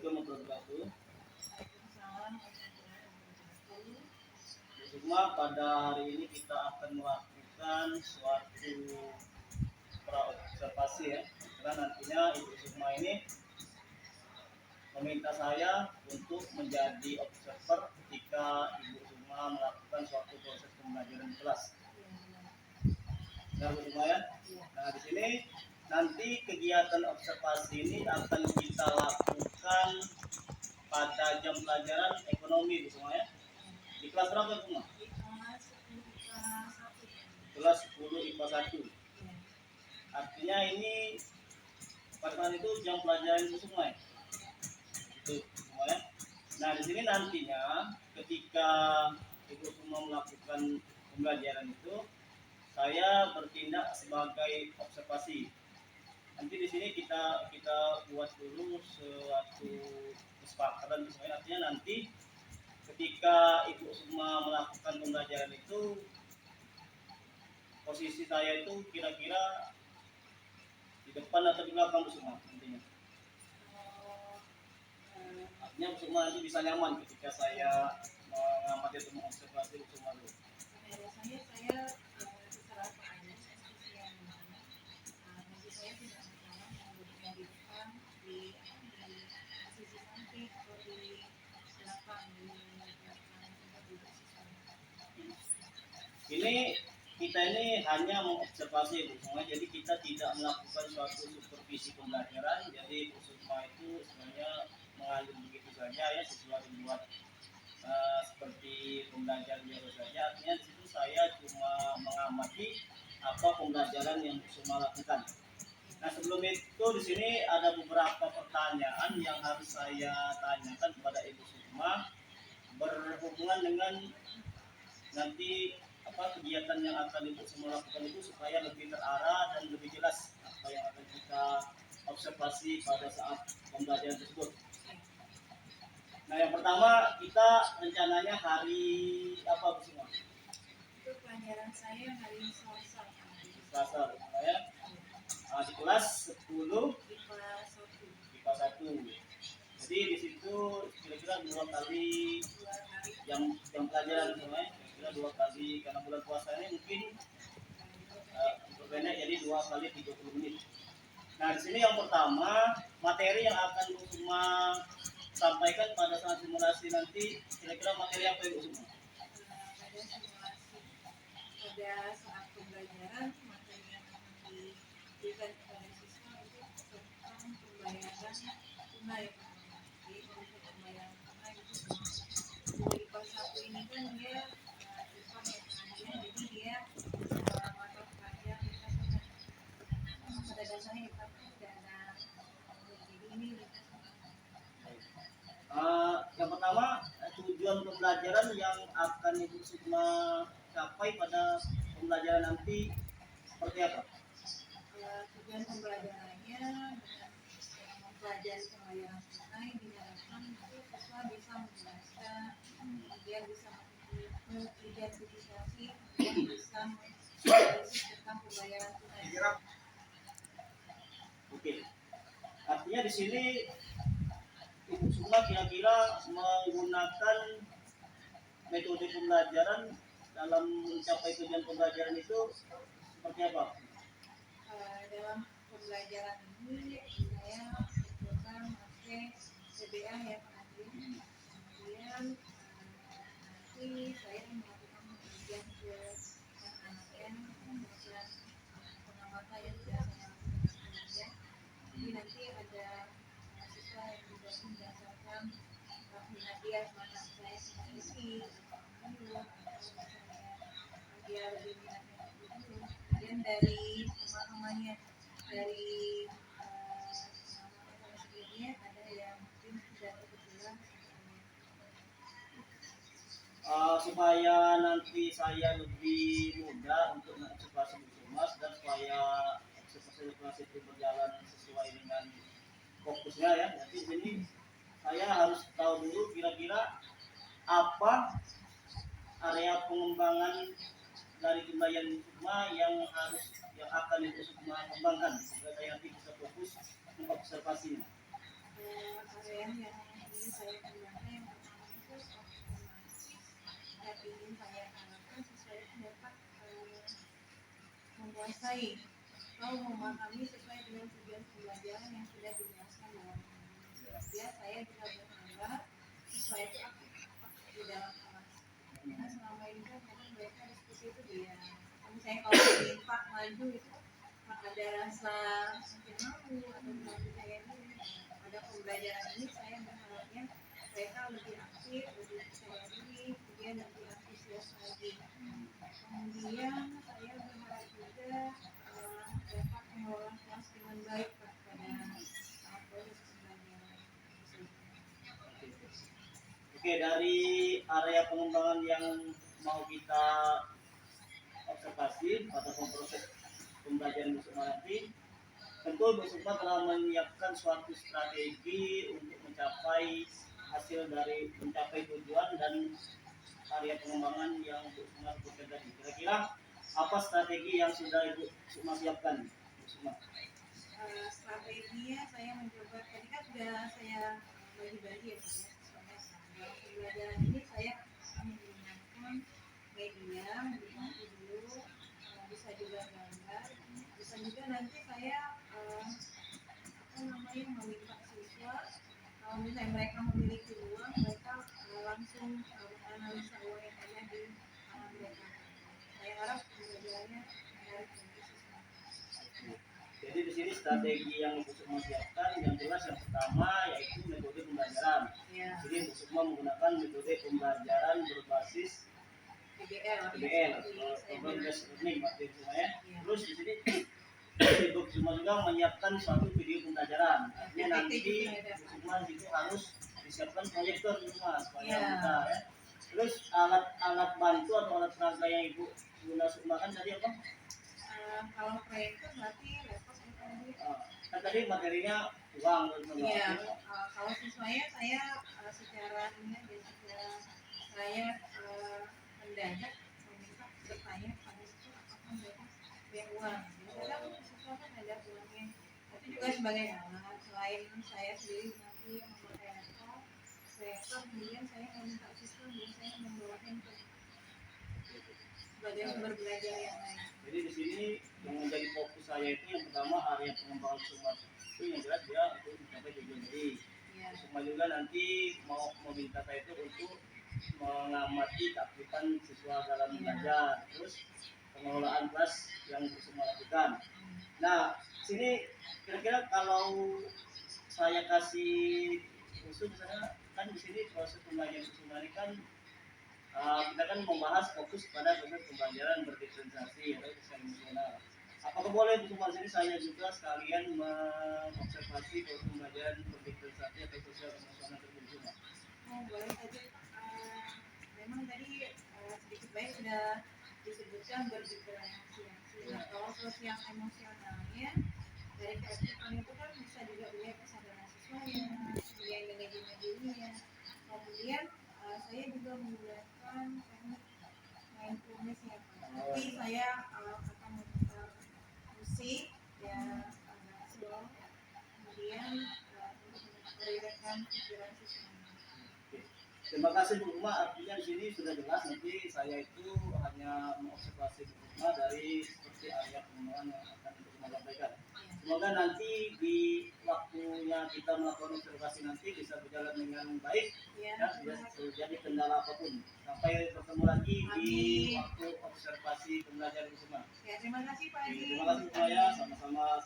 Assalamualaikum warahmatullahi wabarakatuh. Semua pada hari ini kita akan melakukan suatu observasi ya. Karena nantinya Ibu Sukma ini meminta saya untuk menjadi observer ketika Ibu Sukma melakukan suatu proses pembelajaran di kelas. Benar Bu Sukma ya? Nah di sini nanti kegiatan observasi ini akan kita lakukan pada jam pelajaran ekonomi Bu Sukma ya. Di kelas berapa Bu Sukma? Kelas 10 IPA 1. Artinya ini pada itu jam pelajaran Bu Sukma ya. Itu semua ya. Nah di sini nantinya ketika Ibu Sukma melakukan pembelajaran itu, saya bertindak sebagai observasi. Nanti di sini kita buat dulu suatu kesepakatan misalnya, artinya nanti ketika Ibu Sukma melakukan pembelajaran itu, posisi saya itu kira-kira di depan atau di belakang Bu Sukma nantinya. Artinya Bu Sukma nanti bisa nyaman ketika saya mengamati atau mengobservasi Bu Sukma dulu. Biasanya saya secara keadaan seperti yang mana bagi saya tidak masalah yang duduknya di depan di sisi samping atau di belakang tempat duduk siswa. Ini kita ini hanya mengobservasi Bu Sukma, jadi kita tidak melakukan suatu supervisi pembelajaran. Jadi Bu Sukma itu sebenarnya mengalir begitu saja ya, sesuai dibuat seperti pembelajaran biasa saja. Artinya di situ saya cuma mengamati apa pembelajaran yang Bu Sukma lakukan. Nah sebelum itu di sini ada beberapa pertanyaan yang harus saya tanyakan kepada Ibu Sukma berhubungan dengan nanti apa kegiatan yang akan Ibu Sukma lakukan itu supaya lebih terarah dan lebih jelas apa yang akan kita observasi pada saat pembelajaran tersebut. Nah yang pertama kita rencananya hari apa Bu Sukma? Itu pelajaran saya hari Selasa. Selasa ya. Di kelas 10 IPA 1. Jadi di situ kira-kira 2 kali jam pelajaran semuanya. Kira-kira 2 kali karena bulan puasa ini mungkin berbeda jadi 2 kali 30 menit. Nah di sini yang pertama materi yang akan Bu Sukma sampaikan pada saat simulasi nanti kira-kira materi apa Ibu Sukma? Pada simulasi pada saat pembelajaran materi yang akan diberikan kepada siswa itu tentang pembayaran tunai. Jadi untuk pembayaran tunai itu di IPA 1 ini kan dia IPA ya, jadi dia mata pelajaran kita pada dasarnya IPA tidak ada, jadi ini Yang pertama tujuan pembelajaran yang akan Ibu Sukma capai pada pembelajaran nanti seperti apa? tujuan pembelajarannya dengan mempelajari pembayaran tunai diharapkan itu siswa bisa menjelaskan, kemudian bisa mengidentifikasi, kemudian bisa menganalisis tentang pembayaran tunai. Oke. Artinya di sini Ibu Sukma kira-kira menggunakan metode pembelajaran dalam mencapai tujuan pembelajaran itu seperti apa? Dalam pembelajaran ini saya mencoba memakai CBA ya Pak Adi. Kemudian nanti saya melakukan penelitian ke anak-anaknya, kemudian pengamatan yang sudah saya lakukan sebelumnya. Jadi nanti ada mahasiswa yang juga berdasarkan minat dia, semangat saya meneliti dulu, atau misalnya dia lebih minatnya dulu. Kemudian dari pemahamannya dari pengalaman sebelumnya ada yang mungkin tidak kebetulan Supaya nanti saya lebih mudah untuk mengobservasi Bu Sukma dan supaya observasi itu berjalan sesuai dengan fokusnya ya. Nanti ini saya harus tahu dulu kira-kira apa area pengembangan dari pembelajaran Bu Sukma yang akan Ibu Sukma kembangkan sehingga saya nanti bisa fokus mengobservasinya. area yang menguasai atau memahami sesuai dengan tujuan pembelajaran yang sudah dijelaskan dalam ya saya juga berharap siswa itu aktif di dalam kelas. Karena selama ini kan kadang mereka diskusi itu dia misalnya kalau minta maju itu ada rasa mungkin malu atau maju kayak ini. Pada pembelajaran ini saya berharapnya mereka lebih aktif, lebih percaya diri, kemudian lebih antusias lagi. Kemudian saya berharap juga dapat mengelola kelas dengan baik pada proses pembelajaran. Oke, dari area pengembangan yang mau kita observasi ataupun proses pembelajaran besok nanti, tentu besok telah menyiapkan suatu strategi untuk mencapai hasil dari mencapai tujuan dan area pengembangan yang untuk semua bekerja. Kira-kira apa strategi yang sudah Ibu Sukma siapkan? Strateginya saya mencoba tadi kan sudah saya bagi-bagi ya Pak ya. Dalam pembelajaran ini saya menggunakan media, menggunakan video, bisa juga gambar, bisa juga nanti saya meminta siswa kalau misalnya mereka memiliki uang mereka langsung menganalisa uang yang ada di tangan mereka. Saya harap pembelajarannya menarik bagi siswa. Jadi di sini strategi yang Ibu Sukma siapkan yang jelas yang pertama yaitu metode pembelajaran. Ya. Jadi Ibu Sukma menggunakan metode pembelajaran berbasis PBL, program based learning, Pak Ibu Sukma ya. Terus di sini Ibu Sukma juga menyiapkan suatu video pembelajaran. Artinya nanti Ibu Sukma itu harus disiapkan proyektor semua supaya mudah ya. Terus alat bantu atau alat perangkat yang Ibu gunakan tadi apa? Kalau proyektor berarti laptop tadi. Kan tadi materinya uang Iya. Kalau siswanya saya secara ini dan secara saya mendadak meminta bertanya pada siswa apakah mereka punya uang. Kadang siswa kan ada uangnya. Tapi juga sebagai alat selain saya sendiri nanti memakai laptop, proyektor, kemudian saya meminta siswa biasanya membawa handphone sebagai sumber belajar yang lain. Jadi di sini yang menjadi fokus saya itu yang pertama area pengembangan sumber itu yang jelas dia untuk mencapai tujuan tadi. Semua juga nanti mau meminta saya itu untuk mengamati keaktifan siswa dalam belajar, terus pengelolaan kelas yang semua lakukan. Nah, sini kira-kira kalau saya kasih khusus misalnya kan di sini proses pembelajaran semua ini kan kita kan membahas fokus pada proses pembelajaran berdiferensiasi atau secara emosional. Apakah boleh di tempat sini saya juga sekalian mengobservasi proses pembelajaran berdiferensiasi atau sosial emosional tersebut? Boleh saja. Memang tadi sedikit baik sudah disebutkan berdiferensiasi. Kalau sosial emosionalnya dari keaktifan itu kan bisa juga dilihat kesadaran siswanya, kemudian manajemen dirinya, kemudian saya juga menggunakan teknik mindfulness ya, tapi saya akan memutar musik ya agak slow, kemudian untuk mengalirkan pikiran siswanya. Terima kasih Bu Uma, artinya di sini sudah jelas nanti saya itu hanya mengobservasi Bu Uma dari seperti area pengembangan yang akan Bu Uma sampaikan. Semoga nanti di waktunya kita melakukan observasi nanti bisa berjalan dengan baik ya, tidak terjadi kendala apapun. Sampai bertemu lagi di waktu observasi pembelajaran bersama. Ya, terima kasih Pak Haji. Terima kasih semuanya, sama-sama.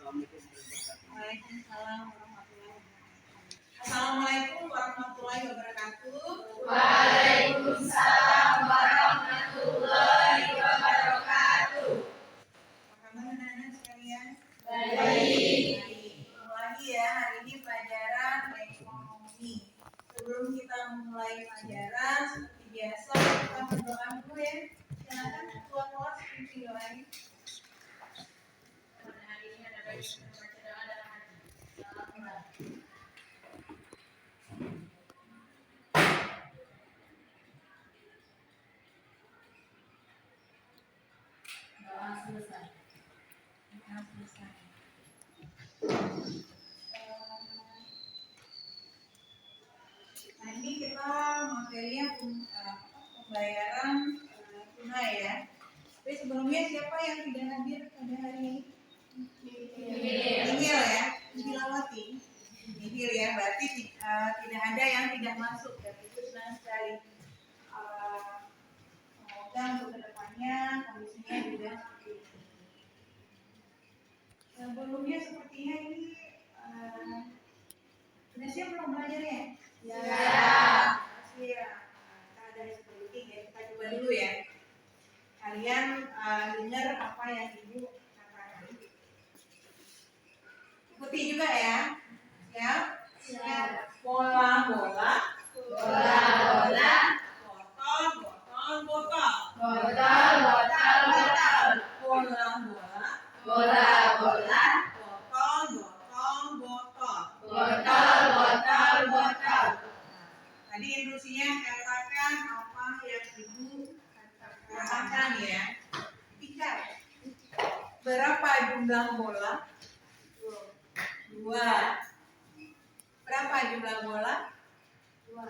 Assalamualaikum warahmatullahi wabarakatuh. Waalaikumsalam warahmatullahi wabarakatuh. Assalamualaikum warahmatullahi wabarakatuh. Waalaikumsalam warahmatullahi wabarakatuh. Apa kabar anak-anak sekalian? Baik. Lagi ya, hari ini pelajaran ekonomi. Sebelum kita mulai pelajaran, seperti biasa kita berdoa dulu ya. Silakan ketua kelas pimpin doain. Hari ini ada baik membaca doa dalam hati. Doa selesai. Nah ini kita materinya pembayaran tunai ya. Tapi sebelumnya siapa yang tidak hadir? pada hari ini? Nihil. Nihil ya, nihilawati. Nihil ya, berarti tidak ada yang tidak masuk. Dan itu senang sekali. Semoga untuk kedepannya kondisinya juga seperti ini. Sebelumnya sepertinya ini sudah siap belum belajarnya? Ya. Siap. Kita ada seperti ya, kita coba dulu ya. Kalian dengar apa yang ibu katakan. Ikuti juga ya. Siap? Siap. Bola-bola. Bola-bola. Botol-botol botol. Botol-botol botol. Bola-bola. Bola-bola. Botol-botol botol. Botol-botol botol. Tadi instruksinya katakan apa yang ibu katakan ya. Tiga. Berapa jumlah bola? 2. Berapa jumlah bola? 2.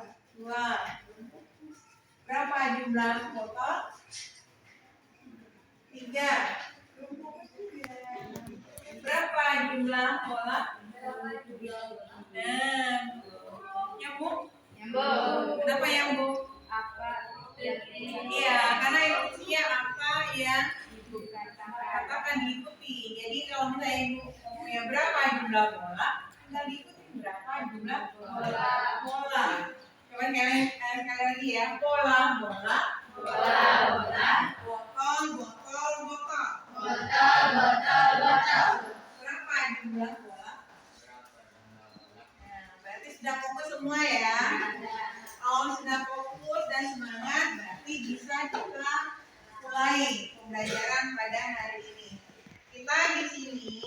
Berapa jumlah botol? 3. Berapa jumlah bola? Nyambung? Nyambung. Kenapa nyambung? Apa yang ini? Iya, karena instruksinya apa yang katakan diikuti. Jadi kalau misalnya ibu ngomongnya berapa jumlah bola, tinggal diikuti berapa jumlah bola. Coba kalian lagi ya. Bola-bola. Bola-bola. Botol-botol botol. Botol-botol botol. Berapa jumlah bola? Nah, berarti sudah fokus semua ya. Kalau sudah fokus dan semangat, berarti bisa kita mulai pembelajaran pada hari ini. Kita di sini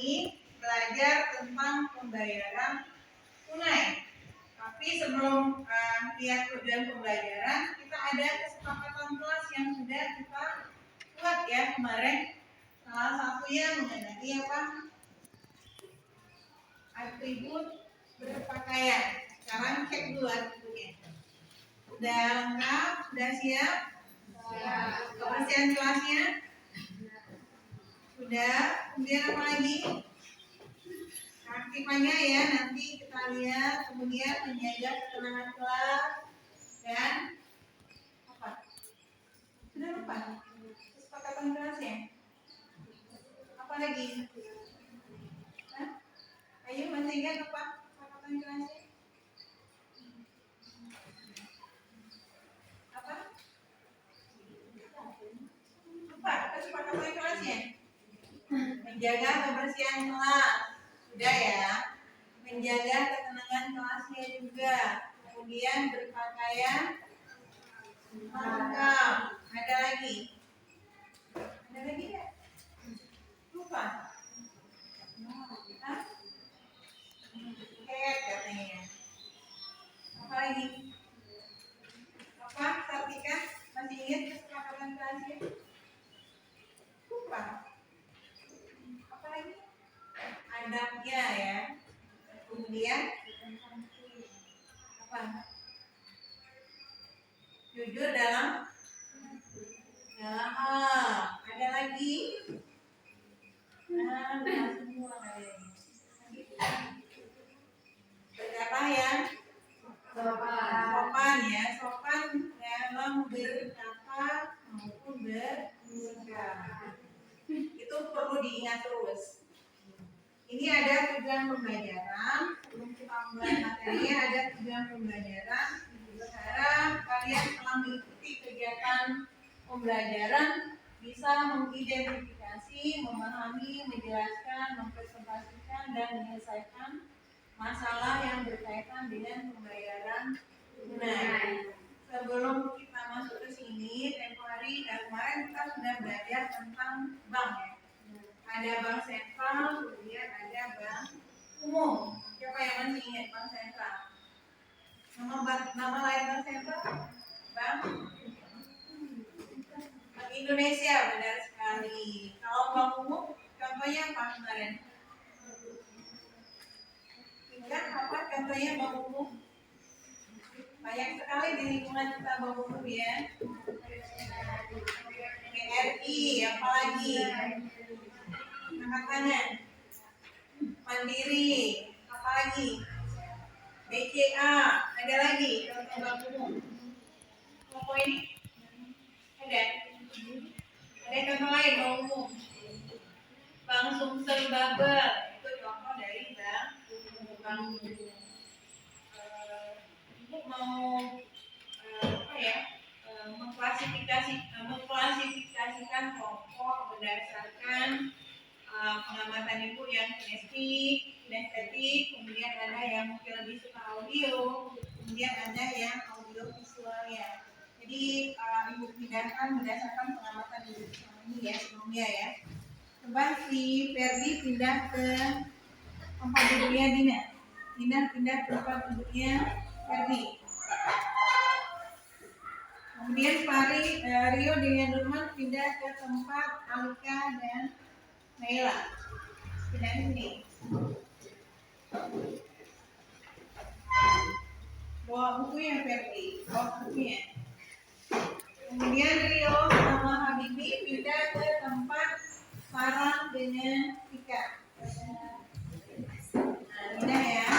belajar tentang pembayaran tunai. Tapi sebelum lihat tujuan pembelajaran, kita ada kesepakatan kelas yang sudah kita buat ya kemarin. Salah satunya mengenai apa? Atribut berpakaian. Sekarang cek dulu atributnya. Sudah lengkap? Sudah siap? Kebersihan kelasnya? Sudah. Kemudian apa lagi? Aktifannya ya, nanti kita lihat. Kemudian menjaga ketenangan kelas dan apa? Sudah lupa? Kesepakatan kelasnya? Apa lagi? Hah? Ayo masih ingat apa? Kesepakatan kelasnya? Apa? Lupa kesepakatan kelasnya? Menjaga kebersihan kelas. Sudah ya. Menjaga ketenangan kelasnya juga. Kemudian berpakaian lengkap. Ada lagi? Ada lagi ya? Lupa? Hah? Katanya. Apa lagi? Apa? Sartika? Masih ingat kesepakatan kelasnya? Lupa? Apa lagi? Adabnya ya. Kemudian apa? Jujur dalam ada lagi? Nah, semua kayaknya. Berkata yang sopan ya, sopan dalam berkata maupun bersikap. Itu perlu diingat terus. Ini ada tujuan pembelajaran. Sebelum kita mulai materinya ada tujuan pembelajaran. Berharap kalian telah mengikuti kegiatan pembelajaran, bisa mengidentifikasi, memahami, menjelaskan, mempresentasikan, dan menyelesaikan masalah yang berkaitan dengan pembayaran tunai. Sebelum kita masuk ke sini, tempo hari dan kemarin kita sudah belajar tentang bank ya. Ada bank sentral, kemudian ada bank umum. Siapa yang masih ingat bank sentral? Nama lain bank sentral? Bank Indonesia, benar sekali. Kalau bank umum, contohnya apa kemarin? Ingat apa contohnya bank umum? Banyak sekali di lingkungan kita bank umum ya. BRI, apalagi? Angkat tangan. Mandiri. Apa lagi? BCA. Ada lagi? Contoh bank umum. Contoh ini? Ada? Ada contoh lain bank umum? Bank Sumsel Babel. Itu contoh dari bank umum. Ibu mau apa ya? Mengklasifikasikan kelompok berdasarkan pengamatan ibu yang kinestetik, kemudian ada yang mungkin lebih suka audio, kemudian ada yang audio visual ya. Jadi ibu pindahkan berdasarkan pengamatan ibu selama ini ya, sebelumnya ya. Coba si Ferdi pindah ke tempat duduknya Dina. Dina pindah ke tempat duduknya Ferdi. Kemudian Rio dengan Nurman pindah ke tempat Alika dan Naila. Pindah sini. Bawa bukunya Ferdi, bawa bukunya. Kemudian Rio sama Habibi pindah ke tempat Farah dengan Tika. Nah, pindah ya.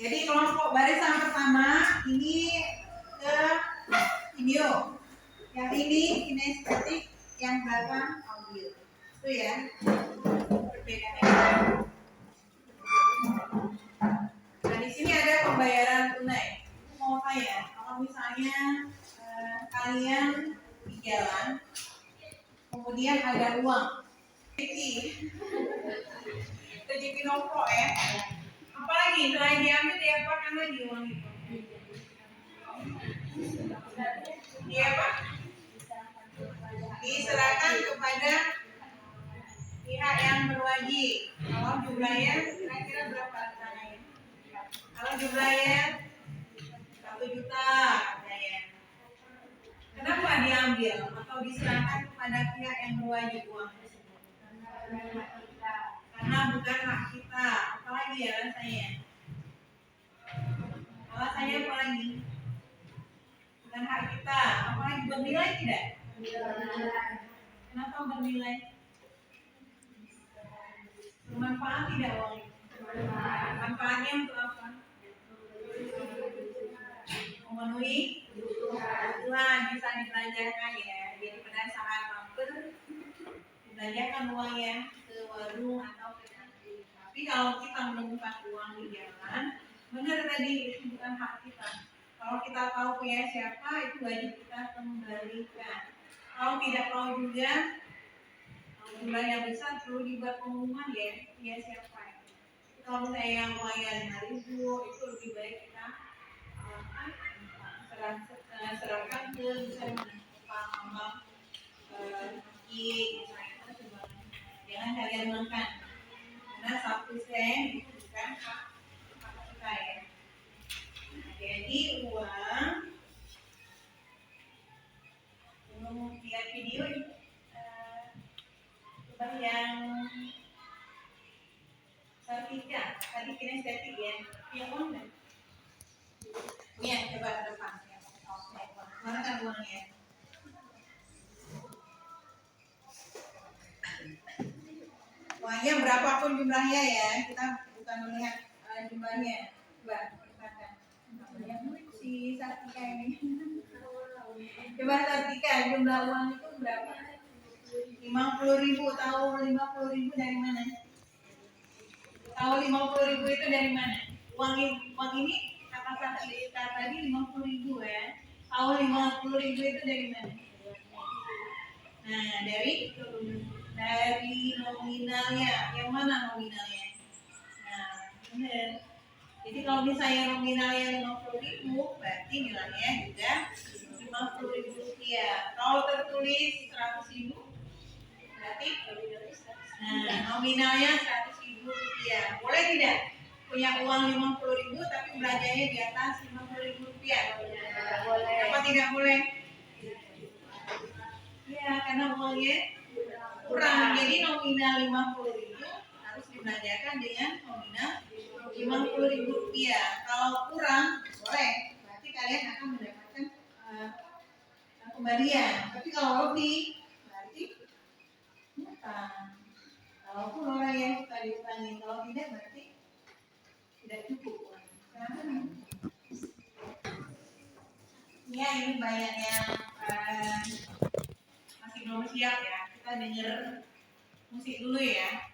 Jadi kelompok barisan pertama ini ke video, yang ini kinestetik, yang belakang audio. Itu ya perbedaannya. Nah di sini ada pembayaran tunai. Aku mau tanya, kalau misalnya kalian di jalan, kemudian ada uang, TJP nongkrong ya. Apalagi selain diambil diapakan lagi uang itu? Apa? Diserahkan kepada pihak yang berwajib. Kalau jumlahnya kira-kira berapa tanahnya? Kalau jumlahnya 1 juta, ya. Kenapa diambil atau diserahkan kepada pihak yang berwajib uang tersebut? Karena bukan hak kita. Apalagi ya rasanya? Alasannya apa lagi? Bukan hak kita. Apalagi bernilai tidak? Kenapa bernilai? Bermanfaat tidak uang itu? Manfaatnya untuk apa? Memenuhi kebutuhan, bisa dibelanjakan ya. Jadi pada saat mampir dibelanjakan uangnya ke warung atau ke kantin. Tapi kalau kita menemukan uang di jalan, benar tadi itu bukan hak kita. Kalau kita tahu punya siapa, itu wajib kita kembalikan. Kalau tidak tahu juga, jumlah yang besar perlu dibuat pengumuman ya, punya siapa. Kalau misalnya yang uangnya 5.000, itu lebih baik kita serahkan ke misalnya Pak jangan kalian makan karena 1 sen itu bukan hak kita ya. Jadi uang belum lihat video ini coba yang sertifikat tadi kinestetik ya, yang uang kan? Ya coba ke depan. Mana kan uangnya? Uangnya berapapun jumlahnya ya, kita bukan melihat jumlahnya. Coba katakan. Si Sartika ini. Coba Sartika, jumlah uang itu berapa? 50.000. Tahu 50.000 dari mana? Tahu 50.000 itu dari mana? Uang ini kata Sartika tadi 50.000 ya. Tahu 50.000 itu dari mana? Nah, dari nominalnya. Yang mana nominalnya? Nah, benar. Jadi kalau misalnya nominalnya 50.000, berarti nilainya juga 50.000 rupiah. Kalau tertulis 100.000, berarti nominalnya 100.000 rupiah. Boleh tidak punya uang 50.000 tapi belanjanya di atas 50.000 rupiah? Boleh. Apa tidak boleh? Ya, karena uangnya kurang. Jadi nominal 50.000 harus dibelanjakan dengan nominal 50.000 rupiah. Kalau kurang, boleh. Berarti kalian akan mendapatkan kembalian. Tapi kalau lebih berarti hutang. Walaupun orang yang suka dihutangi, kalau tidak berarti tidak cukup. Kenapa nih? Ya, ini banyak yang masih belum siap ya. Kita denger musik dulu ya.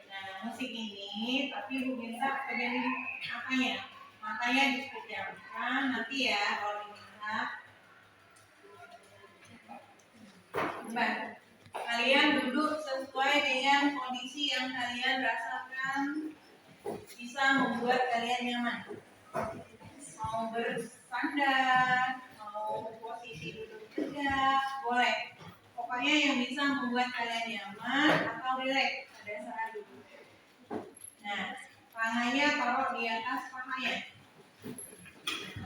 Nah, musik ini tapi Ibu minta bagian apanya? Matanya dipejamkan nanti ya kalau diminta. Coba kalian duduk sesuai dengan kondisi yang kalian rasakan bisa membuat kalian nyaman. Mau bersandar, mau posisi duduk tegak, boleh. Pokoknya yang bisa membuat kalian nyaman atau rileks pada saat duduk. Nah, tangannya taruh di atas pahanya.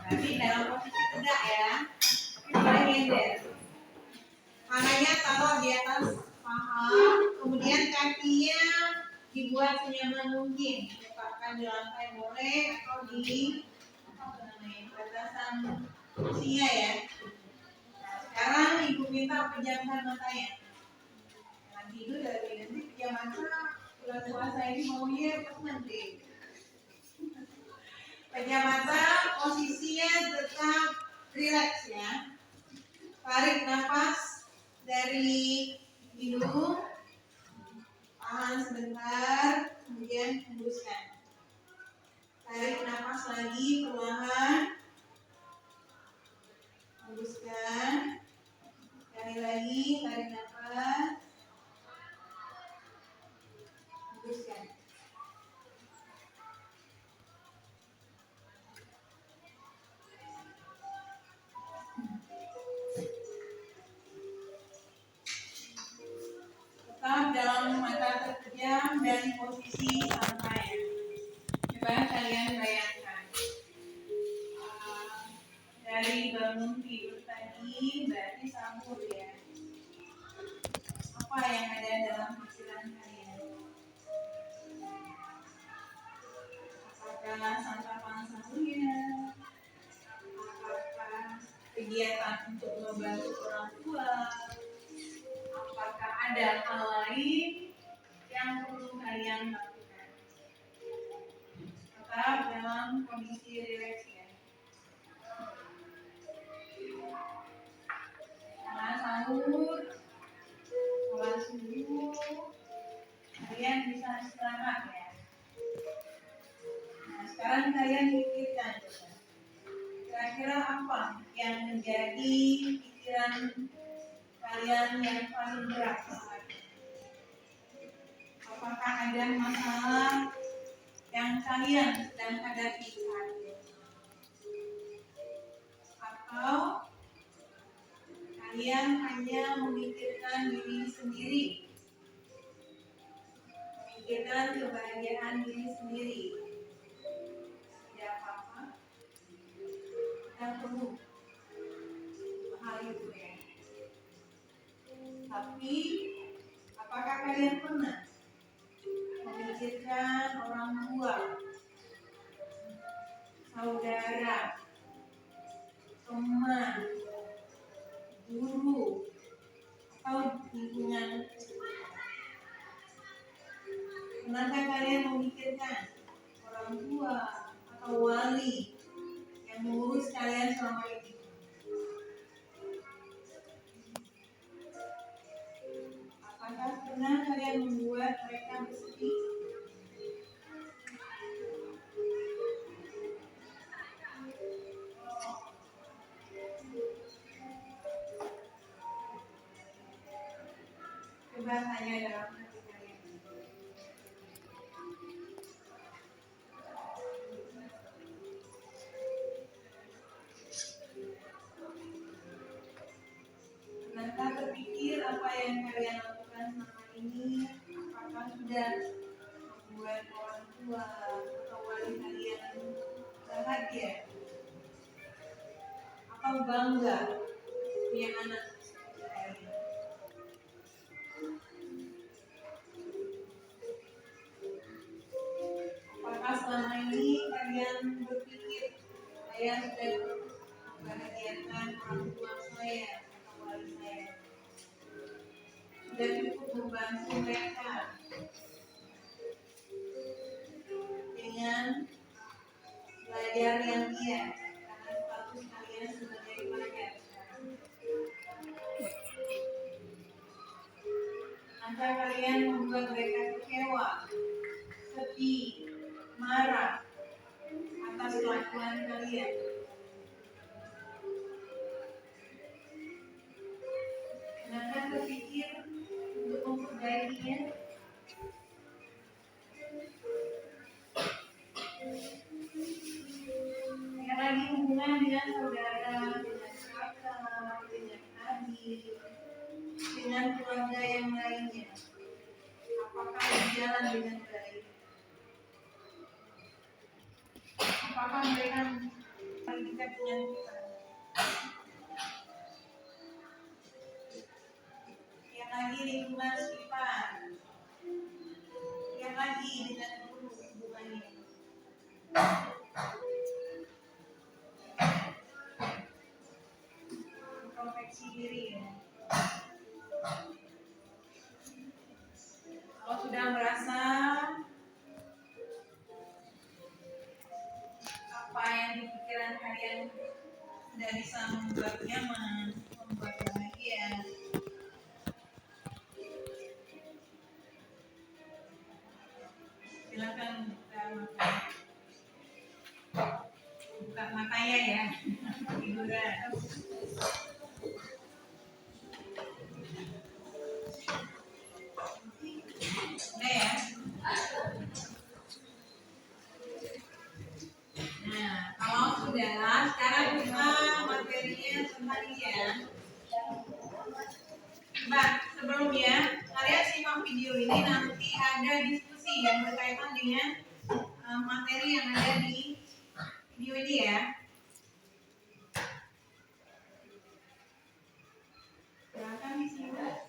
Berarti dalam posisi tegak ya. Boleh nyender. Tangannya taruh di atas paha, kemudian kakinya dibuat senyaman mungkin. Letakkan di lantai boleh atau di batasan kursinya ya. Nah, sekarang Ibu minta pejamkan matanya. Jangan tidur dari nanti pejam mata. Bulan puasa ini maunya pas nanti. Pejam mata, posisinya tetap rileks ya. Tarik nafas dari hidung, tahan sebentar, kemudian hembuskan. Tarik nafas lagi perlahan, hembuskan. Sekali lagi, tarik nafas, hembuskan. Tetap dalam mata terpejam dan posisi santai. Coba kalian bayangkan dari bangun tidur tadi berarti sahur ya. Apa yang ada dalam pikiran kalian? Apakah santapan sahurnya? Apakah kegiatan untuk membantu orang tua? Apakah ada hal lain yang perlu kalian lakukan? Tetap dalam kondisi rileks ya. Karena sahur, sholat subuh, kalian bisa istirahat ya. Nah, sekarang kalian pikirkan coba. Kira-kira apa yang menjadi pikiran kalian yang paling berat saat ini? Apakah ada masalah yang kalian sedang hadapi saat ini? Atau kalian hanya memikirkan diri sendiri, memikirkan kebahagiaan diri sendiri? Tidak apa-apa, tidak perlu hal itu ya. Tapi apakah kalian pernah memikirkan orang tua, saudara, teman, guru, atau lingkungan? Pernahkah kalian memikirkan orang tua atau wali yang mengurus kalian selama ini? Apakah pernah kalian membuat mereka bersedih? Coba tanya dalam hati kalian. Pernahkah terpikir apa yang kalian lakukan selama ini? Apakah sudah membuat orang tua atau wali kalian bahagia? Atau bangga punya anak seperti kalian? Apakah selama ini kalian berpikir saya sudah dan cukup membantu mereka dengan belajar yang giat karena status kalian sebagai pelajar. Maka kalian membuat mereka kecewa, sedih, marah atas kelakuan kalian. Pernahkah terpikir untuk memperbaikinya? Yang lagi hubungan dengan saudara, dengan kakak, dengan adik, dengan keluarga yang lainnya. Apakah berjalan dengan baik? Apakah mereka paling dekat dengan kita? Yang lagi lingkungan sekitar, yang lagi dengan guru hubungannya. Introspeksi diri ya. Kalau sudah merasa apa yang di pikiran kalian tidak bisa membuat nyaman, membuat bahagia, silakan buka matanya ya, tiduran. Udah ya. Nah, kalau sudah, sekarang kita materinya seharian. Mbak, sebelumnya kalian simak video ini, nanti ada diskusi yang berkaitan dengan materi yang ada di video ini ya. Silakan disimak.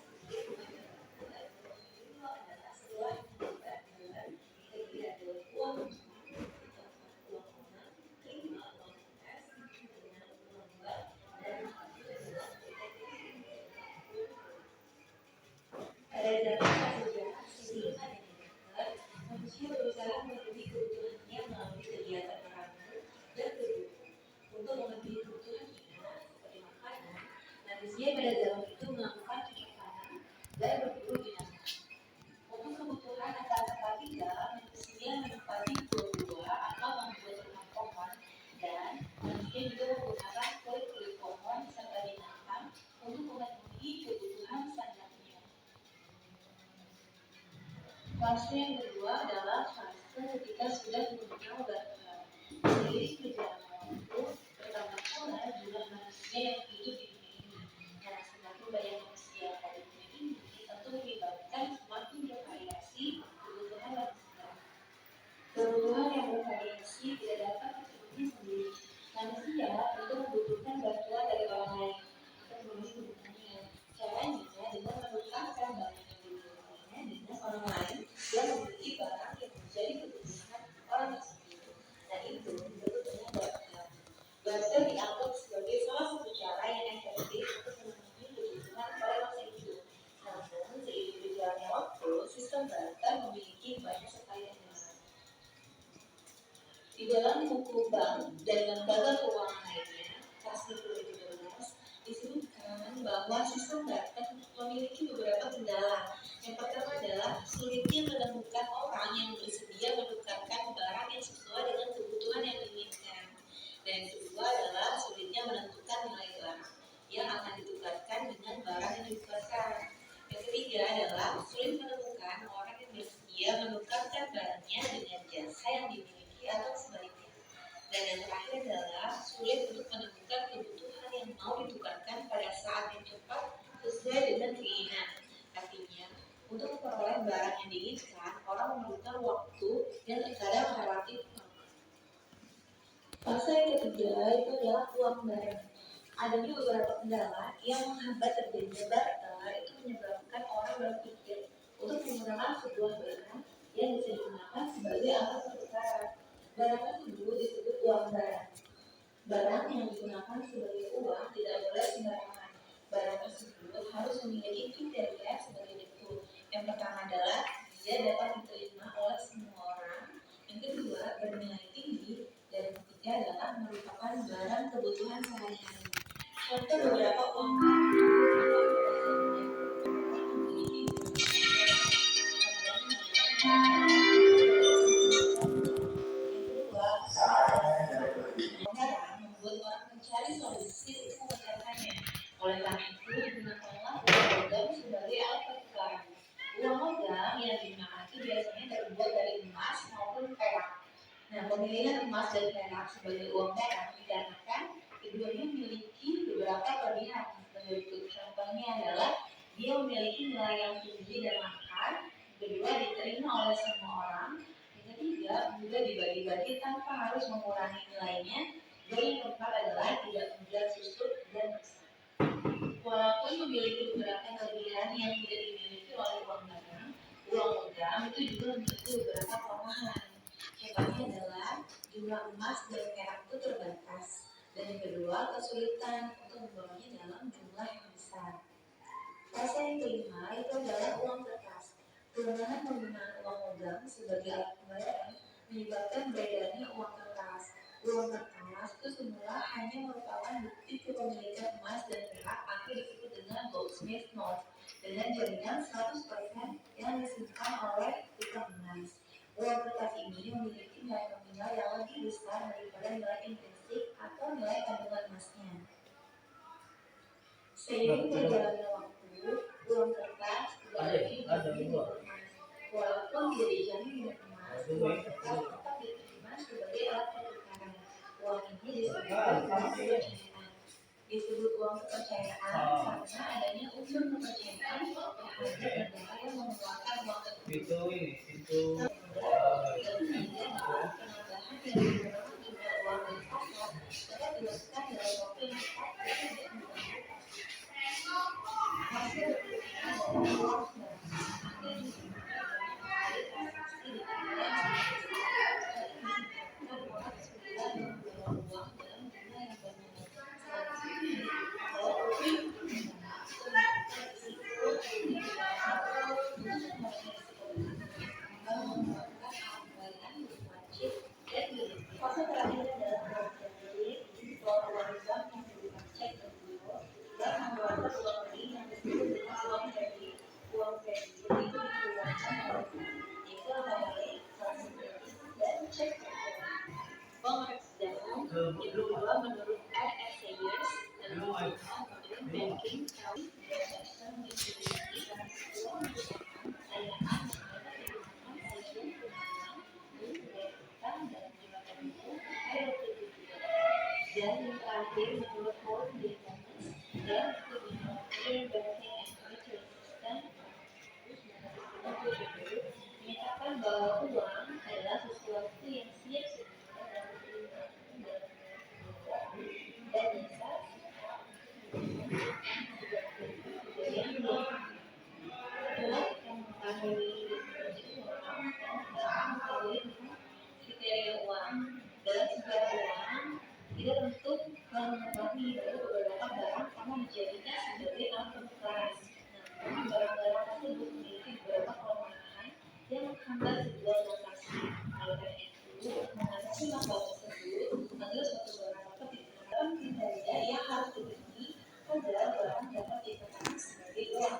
Pada zaman sejarah sehingga manusia berusaha memenuhi kebutuhannya melalui kegiatan makanan dan berburu. Untuk memenuhi kebutuhan kita seperti makanan, manusia pada zaman itu melakukan cuci tangan dan berburu binatang. Untuk kebutuhan akan tempat tinggal, manusia menempati gua-gua atau membuat rumah pohon, dan manusia juga menggunakan kulit-kulit pohon serta binatang untuk memenuhi kebutuhan sehari-harinya. Fase yang kedua adalah fase ketika sudah mengenal bahasa. Seiring berjalannya waktu, bertambah pula jumlah manusia yang hidup di dunia ini. Karena semakin banyak manusia pada dunia ini, tentu menyebabkan semakin bervariasi kebutuhan manusia. Kebutuhan yang bervariasi tidak dapat terpenuhi sendiri. Manusia tentu membutuhkan bantuan dari orang lain untuk memenuhi kebutuhannya. Caranya dengan menukarkan barang yang dibutuhkannya dengan orang lain yang memiliki barang yang menjadi kebutuhan orang tersebut. Dan itu disebut dengan barter. Barter dianggap sebagai salah satu cara yang efektif untuk memenuhi kebutuhan pada masa itu. Namun, seiring berjalannya waktu, sistem barter memiliki banyak sekali kendala. Di dalam buku bank dan lembaga keuangan lainnya, Kasih 2012, disebutkan bahwa sistem barter memiliki beberapa kendala. Yang pertama adalah sulitnya menemukan orang yang bersedia menukarkan barang yang sesuai dengan kebutuhan yang diinginkan. Dan yang kedua adalah sulitnya menentukan nilai barang yang akan ditukarkan dengan barang yang ditukarkan. Yang ketiga adalah sulit menemukan orang yang bersedia menukarkan barangnya dengan jasa yang dimiliki atau sebaliknya. Dan yang terakhir adalah sulit untuk menemukan kebutuhan yang mau ditukarkan pada saat yang cepat sesuai dengan keinginan. Artinya, untuk memperoleh barang yang diinginkan, orang memerlukan waktu dan terkadang relatif lama. Fase yang ketiga itu adalah uang barang. Adanya beberapa kendala yang menghambat terjadinya barter itu menyebabkan orang berpikir untuk menggunakan sebuah barang yang bisa digunakan sebagai alat pertukaran. Barang tersebut disebut uang barang. Barang yang digunakan sebagai uang tidak boleh sembarangan. Barang tersebut harus memiliki kriteria sebagai kebutuhan sehari-hari. Contoh beberapa uang membuat orang mencari solusi untuk mencatatnya. Oleh karena itu, digunakanlah uang logam sebagai alat pertukaran. Uang logam yang digunakan itu biasanya terbuat dari emas maupun perak. Nah, pemilihan emas dan perak sebagai uang perak dikarenakan keduanya memiliki beberapa kelebihan berikut. Contohnya adalah dia memiliki nilai yang tinggi dan langka, kedua diterima oleh semua orang, yang ketiga mudah dibagi-bagi tanpa harus mengurangi nilainya, dan yang keempat adalah tidak mudah susut dan rusak. Walaupun memiliki beberapa kelebihan yang tidak dimiliki oleh uang barang, uang logam itu juga memiliki beberapa kelemahan. Contohnya adalah jumlah emas dan perak itu terbatas, dan yang kedua kesulitan untuk membawanya dalam jumlah yang besar. Rasa yang kelima itu adalah uang kertas. Kelemahan penggunaan uang logam sebagai alat pembayaran menyebabkan beredarnya uang kertas. Uang kertas itu semula hanya merupakan bukti kepemilikan emas dan perak atau disebut dengan goldsmith note dengan jaminan 100% yang disimpan oleh tukang emas. Uang kertas ini memiliki nilai nominal yang lebih besar daripada nilai intrinsik atau nilai kandungan emasnya. Seiring berjalannya waktu, uang kertas tidak lagi emas. Walaupun tidak dijamin dengan emas, uang kertas tetap diterima sebagai alat pertukaran. Uang ini disebut uang kepercayaan. Disebut uang kepercayaan karena adanya unsur kepercayaan terhadap negara yang mengeluarkan uang tersebut. Penambahan yang digunakan jumlah uang dan pasar dapat dilakukan dalam waktu yang cepat dan tidak mengganggu hasil berikutnya adalah uang sembarangan yang digunakan dari transaksi di negara yang disebutkan uang kesulitan mengeluarkan uang dalam jumlah yang banyak. Selanjutnya adalah uang penggunaan atau menggunakan risiko untuk mengurangi risiko dengan menggunakan alat pembayaran berupa chip dan unit. Fase terakhir adalah uang kredit, uang bank yang berupa cek dan giro, dan mengeluarkan uang rekening yang disebut dengan uang kredit. Uang kredit itu dikeluarkan oleh bank, yaitu antara lain transaksi dan cek kredit. Uang reksadana yang kedua menurut R.F. Sayers dalam penggunaan modern banking kali berdasarkan distribusi uang perusahaan kekayaan yang dapat digunakan sesuai keuntungan untuk membayar utang dalam jumlah tertentu agar tertutup. Dan yang terakhir menurut Paul D. Thomas dalam bukunya Modern Banking and Monetary System 1997 menyatakan bahwa uang adalah sesuatu yang siap sedia dan diterima dalam dan bisa yang adalah yang mengetahui uang dan mengetahui kriteria uang dalam sebuah uang tidak tentu mengetahui dari beberapa barang karena dijadikan sebagai alat pertukaran. Namun barang-barang tersebut memiliki beberapa kelemahan yang menghambat sebuah transaksi. Oleh karena itu, mengatasi masalah tersebut agar suatu barang dapat digunakan kriteria yang harus dipenuhi agar barang dapat dikatakan sebagai uang,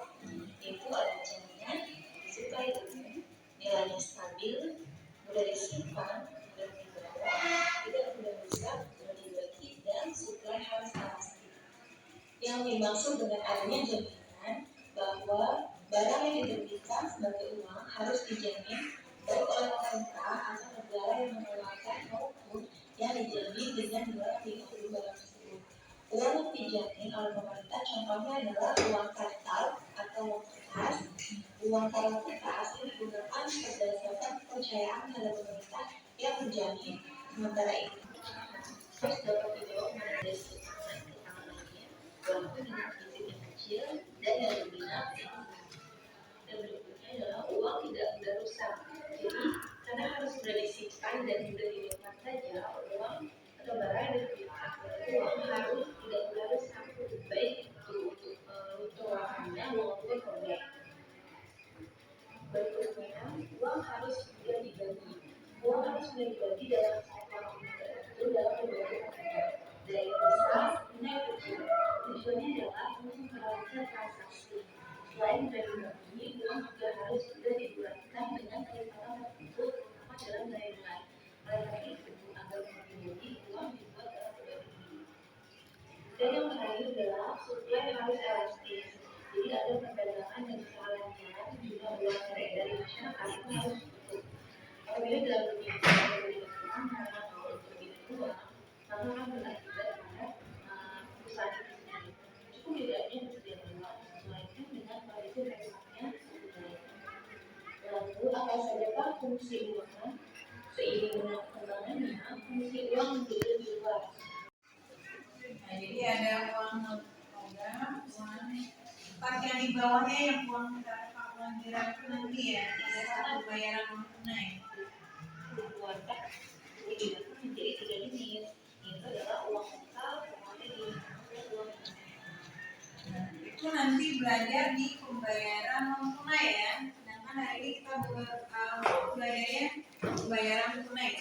yaitu ada jaminan, disukai umum, nilainya stabil, mudah disimpan, mudah dibawa, tidak mudah rusak, mudah dibagi, dan suplai harus pasti. Yang dimaksud dengan adanya jaminan bahwa barang yang diterbitkan sebagai uang harus dijamin baik oleh pemerintah atau negara yang mengeluarkan maupun yang dijamin dengan nilai yang diikuti barang tersebut. Uang yang dijamin oleh pemerintah contohnya adalah uang kartal atau uang kertas. Uang kertas ini digunakan berdasarkan kepercayaan terhadap pemerintah yang menjamin. Sementara itu, terus dapat dijawab mengenai keutamaan lainnya, walaupun dengan izin yang kecil dan yang dominan. Dan berikutnya adalah uang tidak mudah rusak. Jadi, karena harus sudah disimpan dan mudah didapat saja, uang atau barang yang diterbitkan uang harus tidak mudah rusak, baik untuk warnanya maupun robek. Berikutnya, uang harus mudah dibagi. Uang harus mudah dibagi dalam satu waktu tertentu dalam beberapa kategori. Dari yang besar apabila dalam dunia itu ada melibatkan atau perbedaan uang, maka akan berakibat pada perusahaan itu sendiri. Cukup tidak hanya persediaan uang, melainkan dengan kondisi resepnya sebenarnya. Lalu apa saja fungsi uang? Seiring dengan perkembangannya, fungsi uang menjadi lebih luas. Nah, jadi ada uang logam, uang pas yang di bawahnya yang uang uang direct nanti ya, pada saat pembayaran uang tunai. Keluarga dibagi menjadi 3 jenis, yaitu adalah uang lokal, komoditi, dan uang tunai. Nah, itu nanti belajar di pembayaran non tunai ya. Sedangkan hari ini kita belajarnya pembayaran tunai.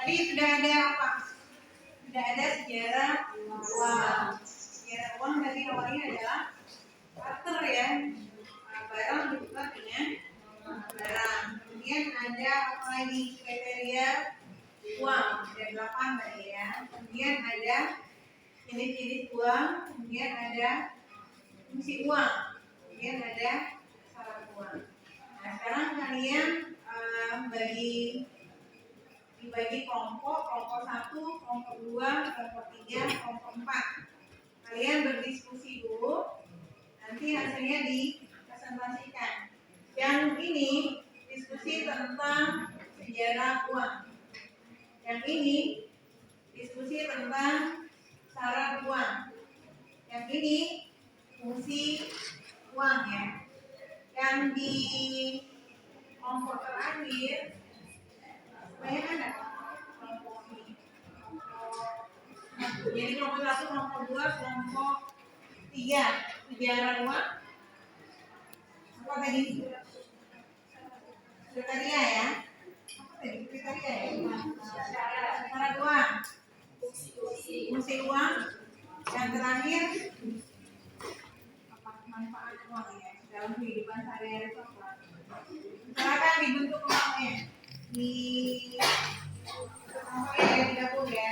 Tadi sudah ada apa? Sudah ada sejarah uang. Sejarah uang tadi awalnya adalah barter ya. Barang ditukar dengan barang. Kemudian ada apa lagi kriteria uang? Ada 8 tadi ya. Kemudian ada jenis-jenis uang. Kemudian ada fungsi uang. Kemudian ada syarat uang. Nah sekarang kalian dibagi kelompok 1, kelompok 2, kelompok 3, kelompok 4. Kalian berdiskusi dulu, nanti hasilnya dipresentasikan. Yang ini diskusi tentang sejarah uang. Yang ini diskusi tentang syarat uang. Yang ini fungsi uang ya. Yang di kelompok terakhir banyak ada kelompok ini. Jadi kelompok 1, kelompok 2, kelompok 3 sejarah uang. Apa tadi? Kriteria ya. Apa tadi kriteria ya? Syarat uang. Fungsi uang. Yang terakhir apa manfaat uang ya dalam kehidupan sehari-hari itu apa? Silakan dibentuk kelompoknya di kelompoknya ya di dapur ya.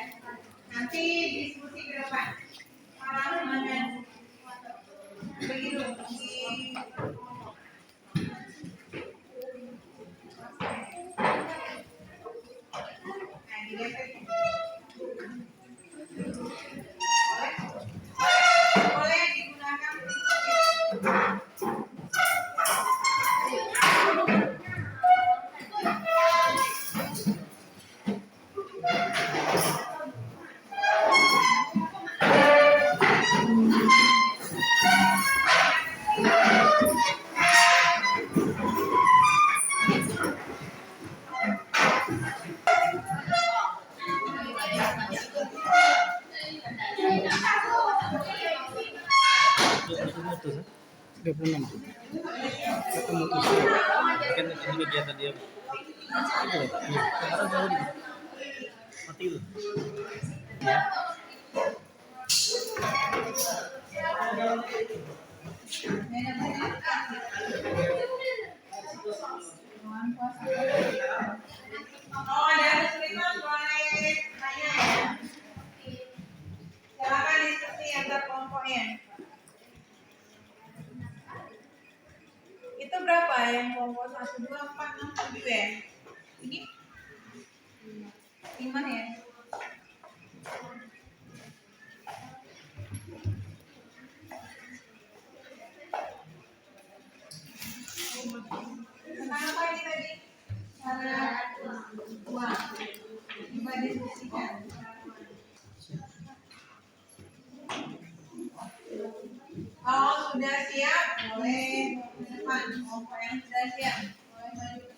Nanti diskusi ke depan. Para dengan begitu di kelompok. Nah, digeser. Boleh digunakan. Mutus 36 kata mutus kan ini kegiatan dia itu loh sekarang jauh di mati itu ya Oh, ada kesulitan boleh tanya ya. Silakan diskusi antar kelompoknya. Itu berapa yang kelompok 1, 2, 4, 6, 7 ya? Ini 5 ya? Tentang apa ini tadi? Syarat uang. Coba diskusikan. Kalau sudah siap, boleh ke depan. Kelompok yang sudah siap, boleh maju.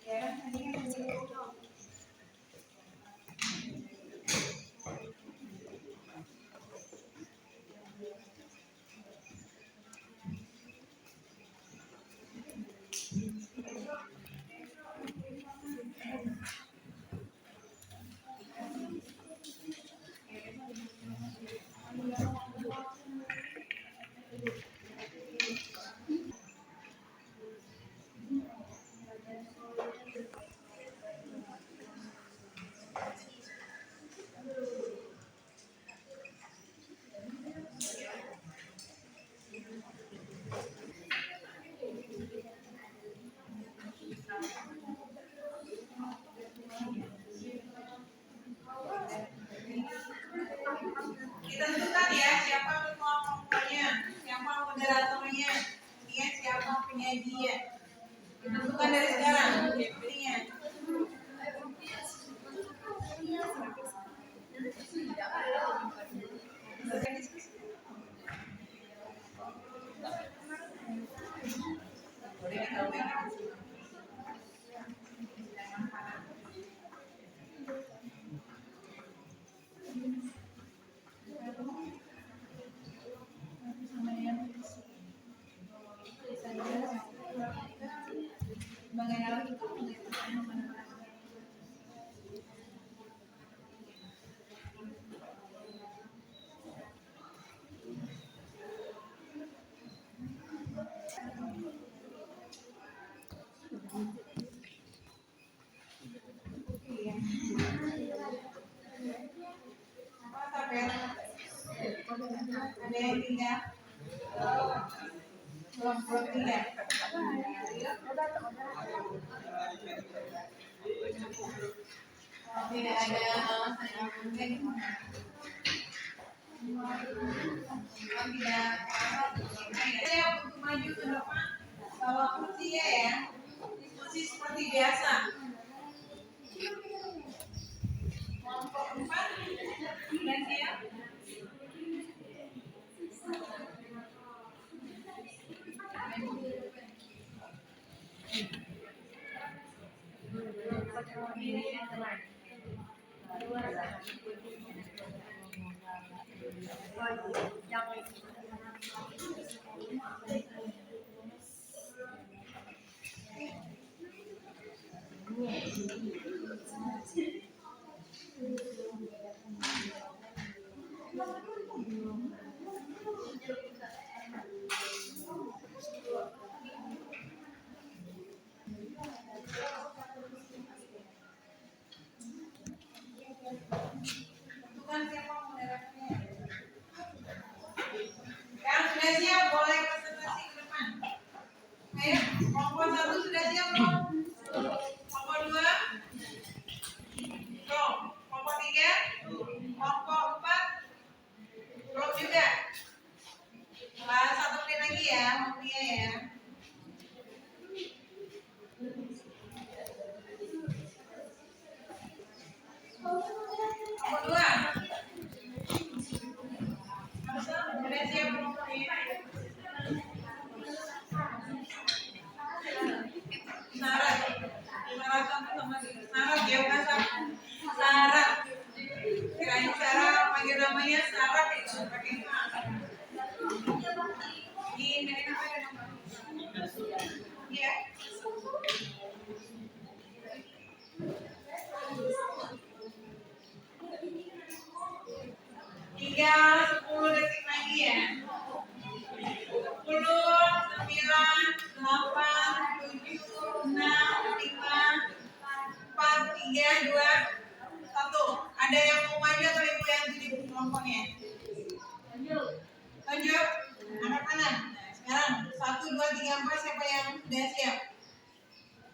Ya, tadi kan Ada yang tinggal? Belum tinggal. Tidak ada alasan yang penting. Tidak. Saya untuk maju ke depan, bawa kursi ya. Diskusi seperti biasa. Kelompok 4, sudah siap? Tentukan siapa moderatornya. Yang sudah siap boleh presentasi ke depan. Ayo, kelompok 1 sudah siap belum? Kelompok 2? Belum. Kelompok 3? Kelompok 4? Belum juga. Nah, 1 menit lagi ya, waktunya ya. Kelompok 2? Sudah siap kelompoknya? Syarat sama syarat ya, bukan syarat. Kirain syarat panggil namanya syarat itu pakai ini apa ya nama? Iya. Tinggal 10 detik lagi ya. 10, 9, 8, 7, 6, 5, 4, 3, 2, 1. Ada yang mau maju atau ibu yang tuju kelompoknya? Tunjuk. Angkat tangan. Nah, sekarang 1, 2, 3, 4 siapa yang sudah siap?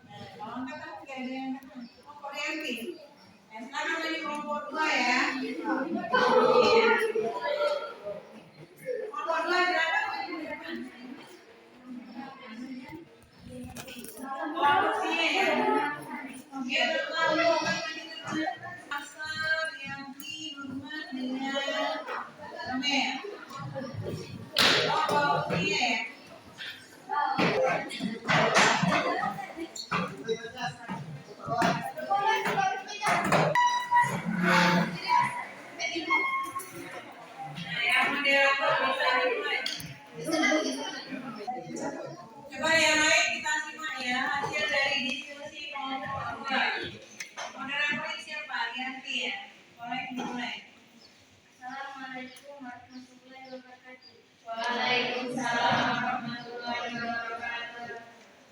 Nah, kalau angkat tangan nggak ada yang angkat tangan. Kelompok Rianti. Nah, sekarang lagi kelompok 2 ya. Kelompok 2 silakan maju ke depan. Kursinya ya. Biar terlalu asal yang Nurman dengan Amel. Kursinya ya. Nah, yang moderator bisa dimulai. Coba yang lain kita simak ya hasil dari diskusi kelompok 2. Moderator siapa? Rianti ya. Boleh dimulai. Assalamualaikum warahmatullahi wabarakatuh. Waalaikumsalam warahmatullahi wabarakatuh.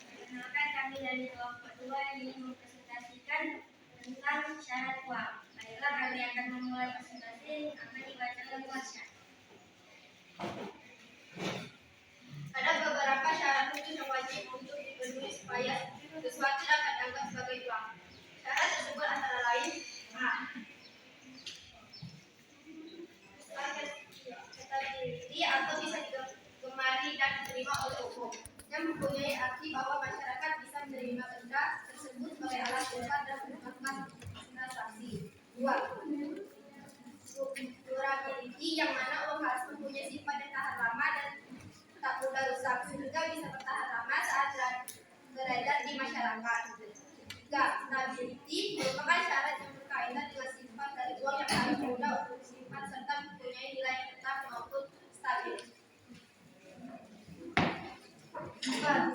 Perkenalkan kami dari kelompok 2 yang ingin mempresentasikan tentang syarat uang. Baiklah, kami akan memulai presentasi akan dibacakan luasnya. Ada beberapa syarat khusus yang wajib untuk dipenuhi supaya sesuatu dapat dianggap sebagai uang. Syarat tersebut antara lain: A. Stability atau bisa digemari dan diterima oleh umum, yang mempunyai arti bahwa masyarakat bisa menerima benda tersebut sebagai alat tukar dan merupakan transaksi. 2. Durability, yang mana uang harus mempunyai sifat yang tahan lama dan tak mudah rusak, sehingga bisa bertahan lama saat beredar di masyarakat. 3. Stability merupakan syarat yang berkaitan dengan sifat dari uang yang harus mudah untuk disimpan serta mempunyai nilai yang tetap maupun stabil. 4.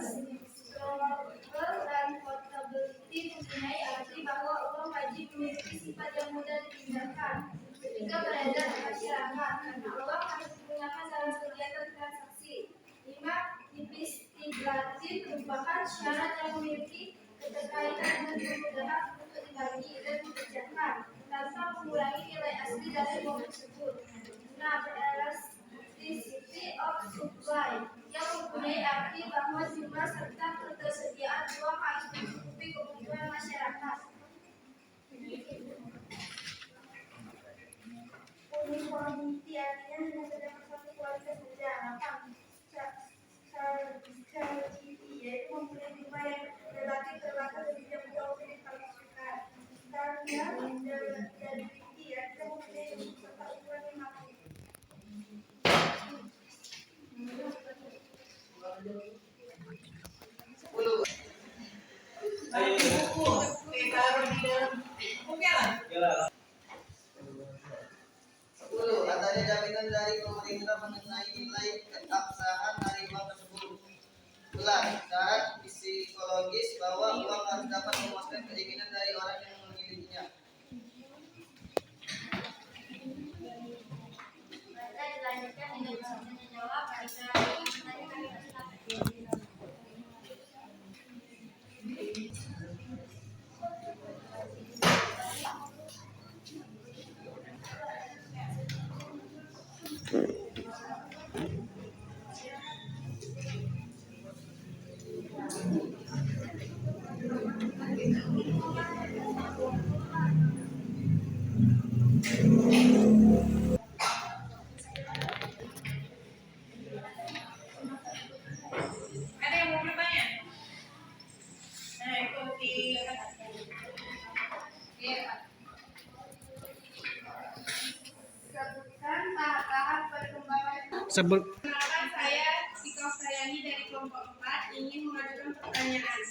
Scalable dan portability mempunyai arti bahwa uang wajib memiliki sifat yang mudah dipindahkan ketika beredar di masyarakat, karena uang harus menggunakan dalam kegiatan transaksi. 5. Investability merupakan syarat yang memiliki keterkaitan dengan kemudahan untuk dibagi dan dikerjakan tanpa mengurangi nilai asli dari uang tersebut. 6. Nah, elasticity of supply yang mempunyai arti bahwa jumlah serta ketersediaan uang harus mencukupi kebutuhan masyarakat. Uniformity artinya hanya terdapat satu kualitas saja. Scarcity yaitu mempunyai jumlah yang relatif terbatas dan tidak mudah untuk dikalkulasikan. Standardity artinya mempunyai bentuk serta ukuran yang mampu. Adanya jaminan dari pemerintah mengenai nilai keabsahan dari uang tersebut. 11. Syarat psikologis bahwa uang harus dapat memuaskan keinginan dari orang yang memilikinya. Maka dilanjutkan dengan menjawab pada pertanyaan. Ada yang mau bertanya? Nah, ikuti. Sebutkan tahap-tahap perkembangan. Perkenalkan, saya Tika Ustariani dari kelompok 4 ingin mengajukan pertanyaan.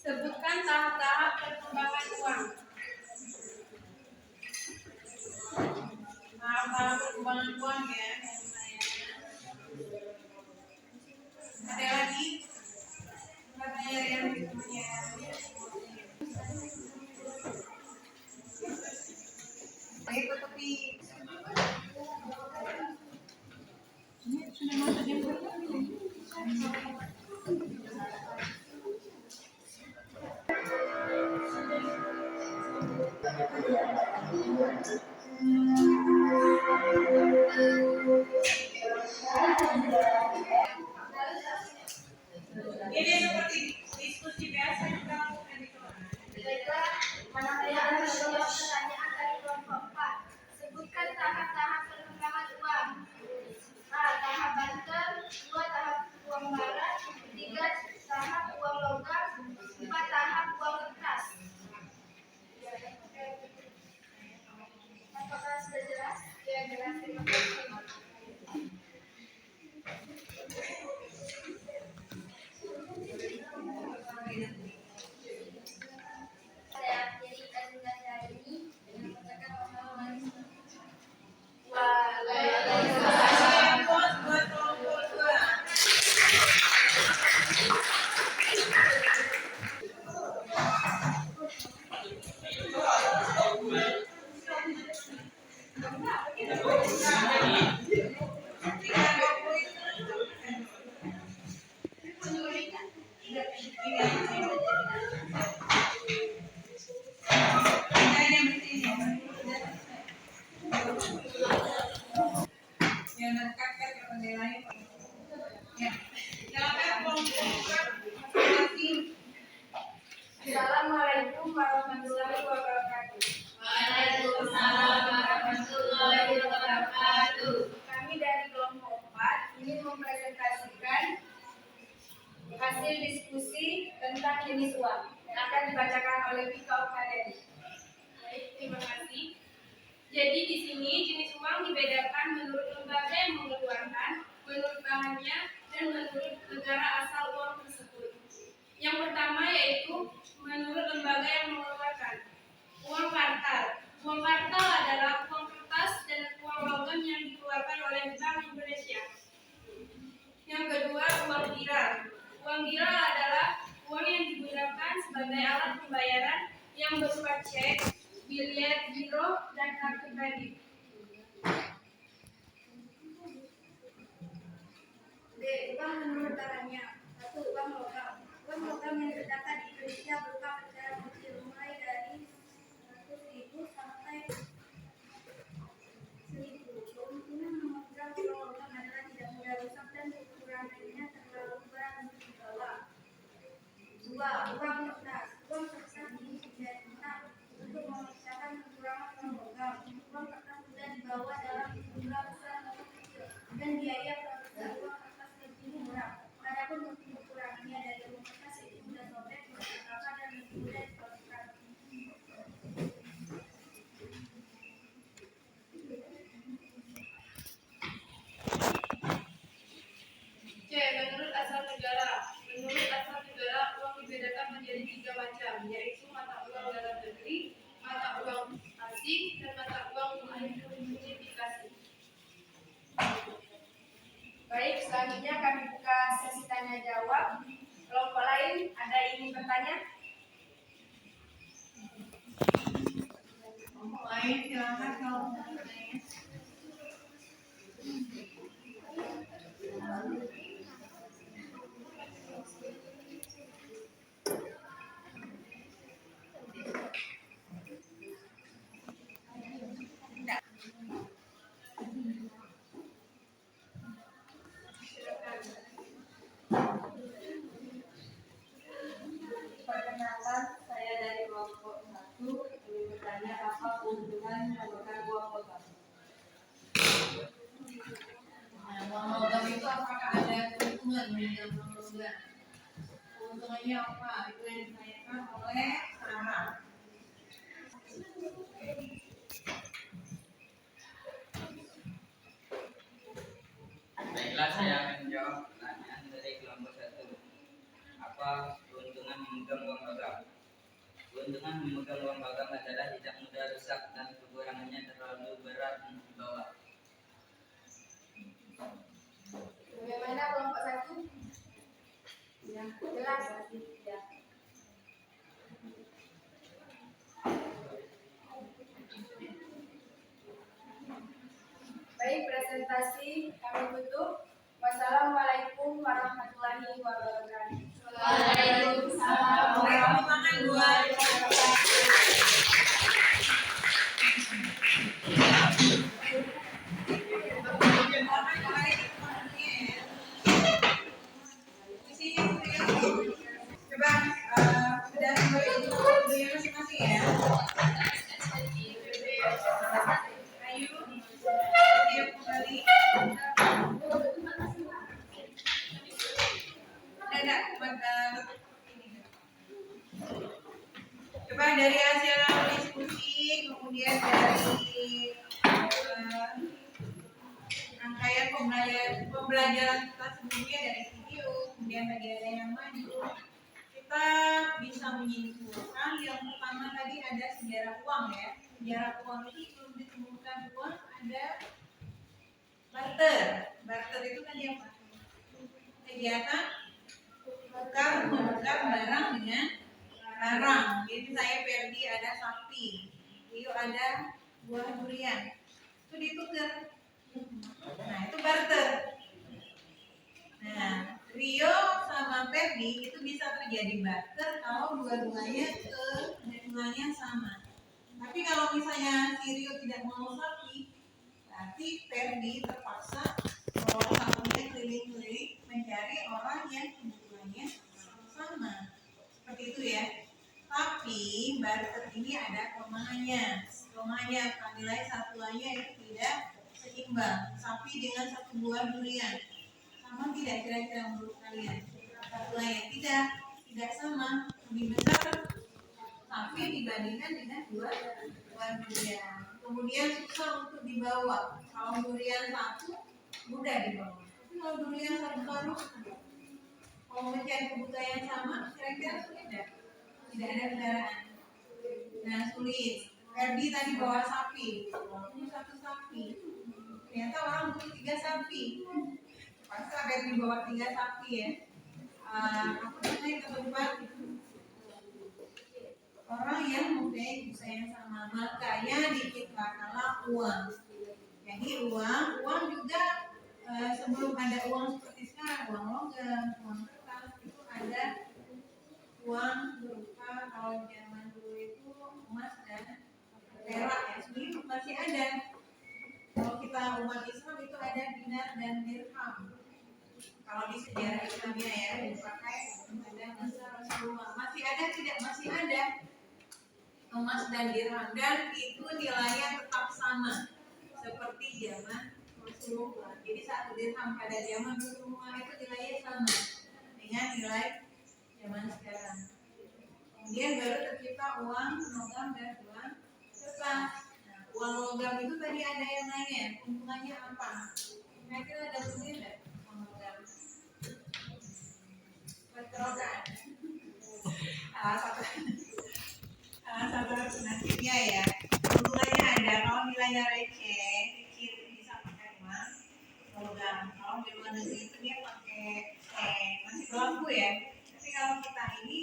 Sebutkan tahap-tahap perkembangan uang. Tahap-tahap perkembangan uang ya. Ada lagi? Katanya yang punya. Ikuti. Ini seperti diskusi biasa kita lakukan di kelas. Baiklah, pertanyaan dari kelompok 4. Sebutkan tahap-tahap perkembangan uang. A. Tahap barter. 2. Tahap uang barat. 3. Tahap uang logam. 4. Tahap uang kertas. Apakah sudah jelas? Ya, jelas. Terima kasih. Saya akhiri kajian hari ini dengan mengucapkan wassalamualaikum. Waalaikumsalam. Buat kelompok 2. Yang dekat-dekat ke penilaian. Ya, silakan kelompok 4 masing-masing. Assalamualaikum warahmatullahi wabarakatuh. Waalaikumsalam warahmatullahi wabarakatuh. Kami dari kelompok 4 ingin mempresentasikan hasil diskusi tentang jenis uang yang akan dibacakan oleh Tika Ustariani. Baik, terima kasih. Jadi di sini jenis uang dibedakan menurut lembaga yang mengeluarkan, menurut bahannya, dan menurut negara asal uang tersebut. Yang pertama yaitu menurut lembaga yang mengeluarkan. Uang kartal. Uang kartal adalah uang kertas dan uang logam yang dikeluarkan oleh Bank Indonesia. Yang kedua, uang giral. Uang giral adalah uang yang digunakan sebagai alat pembayaran yang berupa cek, biliet, giro, dan kartu kredit. D. Uang menurut bahannya. 1. Uang logam. Uang logam yang terdapat di Indonesia berupa pecahan kecil mulai dari 100.000 sampai 1.000, lain silakan kalau mau bertanya. Perkenalkan, saya dari kelompok 1 ingin bertanya apa keuntungan memegang uang logam. Nah, uang logam itu apakah ada keuntungan memegang uang logam? Keuntungannya apa? Itu yang ditanyakan oleh Sarah. Baiklah, saya akan menjawab pertanyaan dari kelompok 1. Apa keuntungan memegang uang logam? Keuntungan memegang uang logam adalah tidak mudah rusak dan kekurangannya terlalu berat untuk dibawa. Bagaimana kelompok 1? Ya, jelas. Ya. Baik, presentasi kami tutup. Wassalamualaikum warahmatullahi wabarakatuh. Waalaikumsalam warahmatullahi wabarakatuh. Coba sudah kembali untuk videonya masing-masing ya. Ayo, siap kembali. Ada coba dari hasil diskusi, kemudian dari rangkaian pembelajaran kita sebelumnya dari video, kemudian tadi ada yang maju, kita bisa menyimpulkan yang pertama tadi ada sejarah uang ya. Sejarah uang itu sebelum ditemukan uang ada barter. Barter itu tadi apa? Kegiatan menukar barang dengan barang. Jadi saya Ferdi ada sapi, Rio ada buah durian, itu ditukar. Nah itu barter. Nah Rio sama Ferdi itu bisa terjadi barter kalau dua-duanya keuntungannya sama. Tapi kalau misalnya si Rio tidak mau sapi, berarti Ferdi terpaksa kalau sapinya keliling-keliling mencari orang yang keuntungannya sama. Seperti itu ya. Tapi barter ini ada kelemahannya. Kelemahannya nilai satuannya itu tidak seimbang. Sapi dengan satu buah durian sama tidak kira-kira menurut kalian? Satuannya tidak sama, lebih besar sapi dibandingkan dengan dua buah durian. Kemudian susah untuk dibawa. Kalau durian satu mudah dibawa. Tapi kalau durian satu karung, kalau mencari kebutuhan yang sama, kira-kira sulit tidak? Tidak ada kendaraan. Nah sulit. Ferdi tadi bawa sapi, ini satu sapi. Ternyata orang butuh 3 sapi. Pasti Ferdi bawa 3 sapi ya. Apa namanya ke tempat orang yang mempunyai usaha yang sama, makanya diciptakanlah uang. Jadi uang juga sebelum ada uang seperti sekarang, uang logam, uang kertas, itu ada uang berupa kalau zaman dulu itu emas dan perak ya, sebenarnya masih ada. Kalau kita umat Islam itu ada dinar dan dirham. Kalau di sejarah Islamnya ya dipakai pada masa Rasulullah masih ada tidak? Masih ada emas dan dirham dan itu nilainya tetap sama seperti zaman Rasulullah. Jadi satu dirham pada zaman Rasulullah itu nilainya sama dengan nilai zaman sekarang. Kemudian baru tercipta uang logam dan uang kertas. Nah, uang logam itu tadi ada yang nanya, keuntungannya apa? Kira-kira ada untungnya enggak uang logam? Berkerokan. Salah satu nasibnya ya. Keuntungannya ada kalau nilainya receh, kecil bisa pakai uang logam. Kalau di luar negeri itu dia pakai masih berlaku ya. Tapi kalau kita ini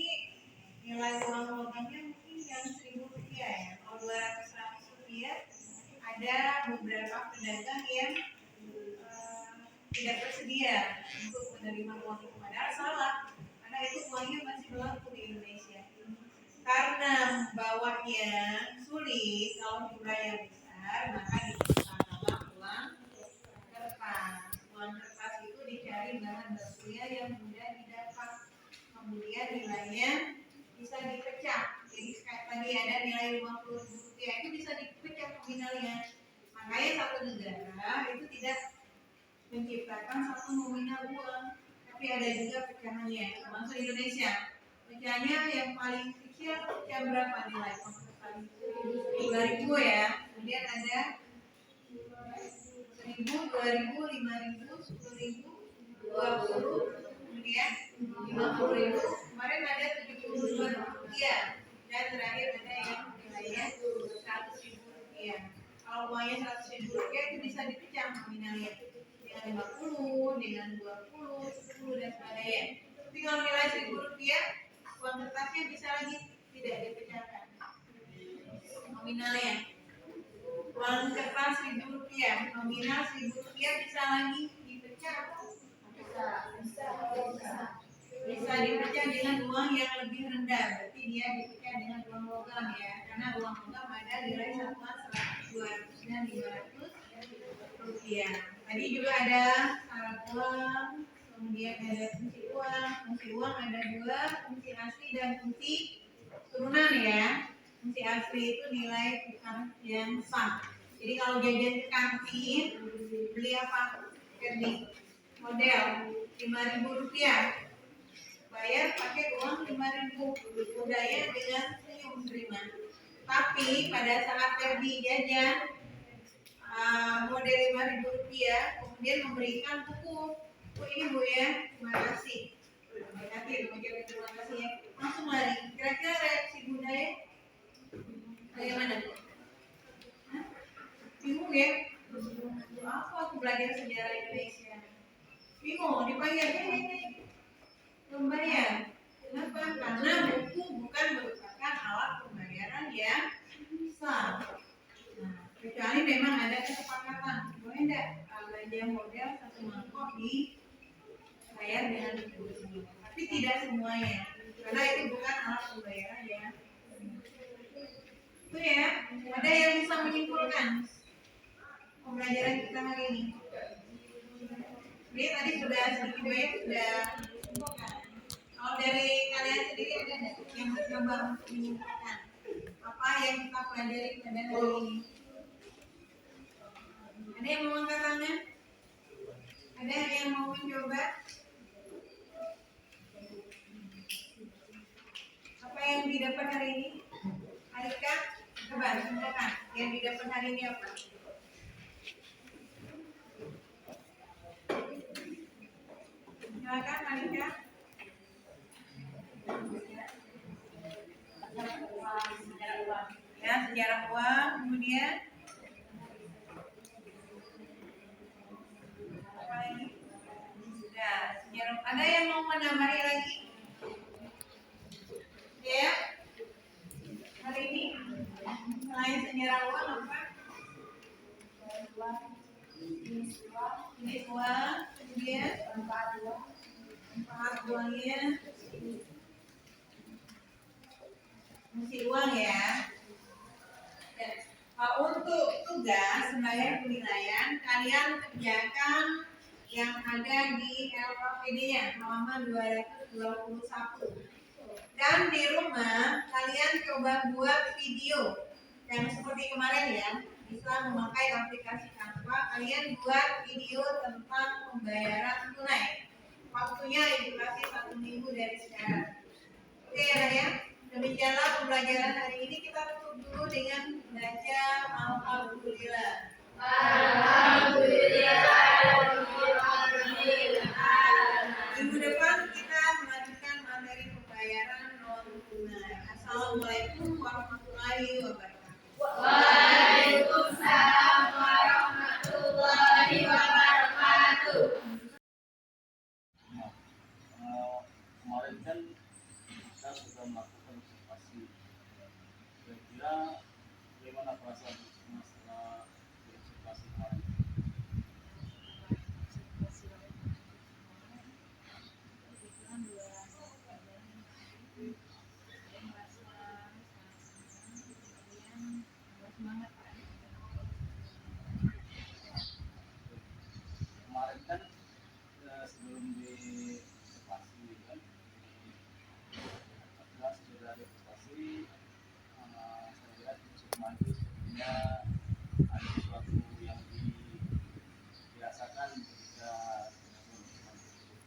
nilai uang logamnya mungkin yang 1.000 rupiah ya. Kalau 200 rupiah ada beberapa pedagang yang tidak bersedia untuk menerima uang itu, padahal salah, karena itu uangnya masih berlaku di Indonesia. Karena bawahnya sulit, kalau jumlahnya besar maka digunakanlah uang kertas. Uang kertas itu dicari bahan bakunya yang mudah didapat, kemudian nilainya bisa dipecah. Jadi kayak tadi ada nilai Rp50.000 itu bisa dipecah nominalnya. Makanya satu negara itu tidak menciptakan satu nominal uang, tapi ada juga pecahannya, termasuk Indonesia. Pecahannya yang paling kecil pecah berapa nilai? 5.000 ya. Kemudian ada 1.000, 2.000, 5.000, 10.000, 20, kemudian 50.000. Kemarin ada 72 rupiah, dan terakhir ada yang nilainya 100.000 rupiah. Kalau uangnya 100.000 rupiah itu bisa dipecah nominalnya dengan 50, dengan 20, 10 dan sebagainya. Tapi kalau nilai 1.000 rupiah, uang kertasnya bisa lagi tidak dipecahkan nominalnya. Uang kertas 1.000 rupiah, nominal 1.000 rupiah bisa lagi dipecah. Bisa dipecah dengan uang yang lebih rendah, berarti dia dipecah dengan uang logam ya, karena uang logam ada nilai satuan 100, 200 dan 500 rupiah. Tadi juga ada syarat uang, kemudian ada fungsi uang ada dua, fungsi asli dan fungsi turunan ya. Fungsi asli itu nilai tukar yang sah. Jadi kalau jajan ke kantin, beli apa? Ferdi, model 5.000 rupiah, bayar pakai uang 5.000, budaya dengan senyum terima. Tapi pada saat Ferdi jajan model 5.000 rupiah, kemudian memberikan buku, oh ini Bu ya, terima kasih. Terima kasih ya. Langsung lari. Kira-kira reaksi budaya bagaimana? Bingung ya? Apa aku belajar sejarah Indonesia? Bingung, dipanggil ini belum bayar. Kenapa? Karena buku bukan merupakan alat pembayaran yang sah. Kecuali memang ada kesepakatan, boleh enggak belanja model satu mangkok dibayar dengan buku, tapi tidak semuanya, karena itu bukan alat pembayaran ya. Itu ya, ada yang bisa menyimpulkan pembelajaran kita hari ini. Ini tadi sudah sedikit banyak sudah menyimpulkan. Kalau dari kalian sendiri ada enggak yang mencoba menyimpulkan apa yang kita pelajari pada hari ini? Ada yang mau angkat tangan? Ada yang mau mencoba? Apa yang didapat hari ini? Alika, coba simpulkan. Yang didapat hari ini apa? Silakan Alika. Ya, sejarah uang, kemudian ada yang mau menambahi lagi? Ya, hari ini selain sejarah uang apa? Ini uang, kemudian manfaat uangnya, fungsi uang ya. Untuk tugas sebagai penilaian, kalian kerjakan yang ada di LKPD-nya halaman 221. Dan di rumah kalian coba buat video yang seperti kemarin ya, bisa memakai aplikasi Canva. Kalian buat video tentang pembayaran tunai. Waktunya edukasi 1 minggu dari sekarang. Oke ya. Demikianlah pembelajaran hari ini. Kita tutup dulu dengan baca Alhamdulillah. Minggu depan kita melanjutkan materi pembayaran non tunai. Assalamualaikum warahmatullahi wabarakatuh. Waalaikumsalam warahmatullahi wabarakatuh. Kemarin kan kita sudah melakukan observasi. Kira-kira bagaimana perasaan setelah sehingga ada sesuatu yang dirasakan ketika melakukan tersebut.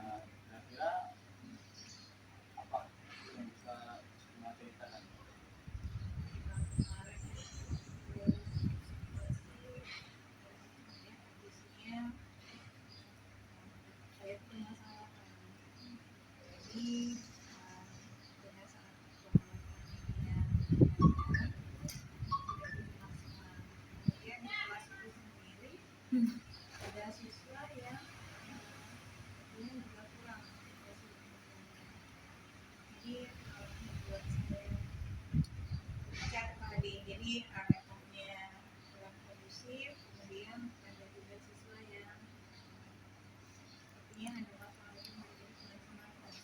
Nah, kira-kira apa yang bisa menceritakan? kemarin kondisinya saya punya masalah jadi pada saat pembuatannya kemudian di kelas itu sendiri ada siswa yang ini juga kurang jadi membuat saya chat tadi jadi laptopnya kurang kondusif kemudian ada juga siswa yang sepertinya ada masalah yang menjadi semakin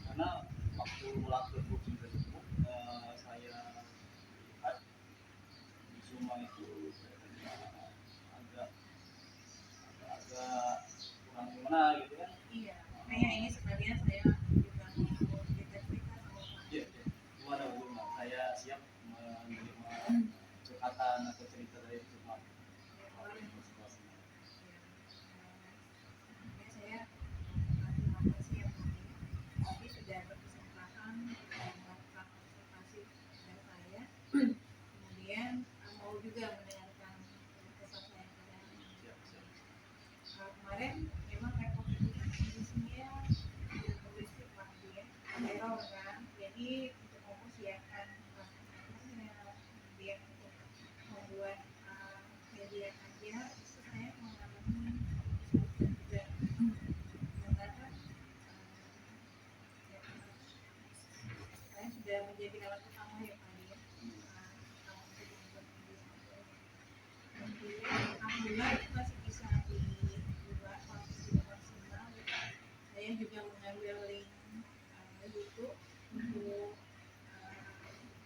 Karena waktu melakukan booking tersebut saya lihat di Suma itu agak agak kurang gimana gitu kan. iya makanya ini sekalian saya juga mau cerita-cerita sama Pak. Iya, iya. Gimana gimana? Saya siap menerima curhatan atau cerita dari Suma. Kemarin Situasinya. saya terima kasih ya Pak tapi sudah berkesempatan melakukan observasi kepada saya kemudian mau juga mendengarkan kesan saya pada Siap, siap. kemarin memang repot itu kondisinya kondisi Pak ya error kan jadi untuk mempersiapkan kemudian untuk membuat media aja itu saya mengalami kesulitan juga karena ya, saya sudah menjadi alat utama ya Pak ya kalau untuk membuat media kemudian alhamdulillah itu masih bisa dibuat masih maksimal saya juga mengambil link YouTube untuk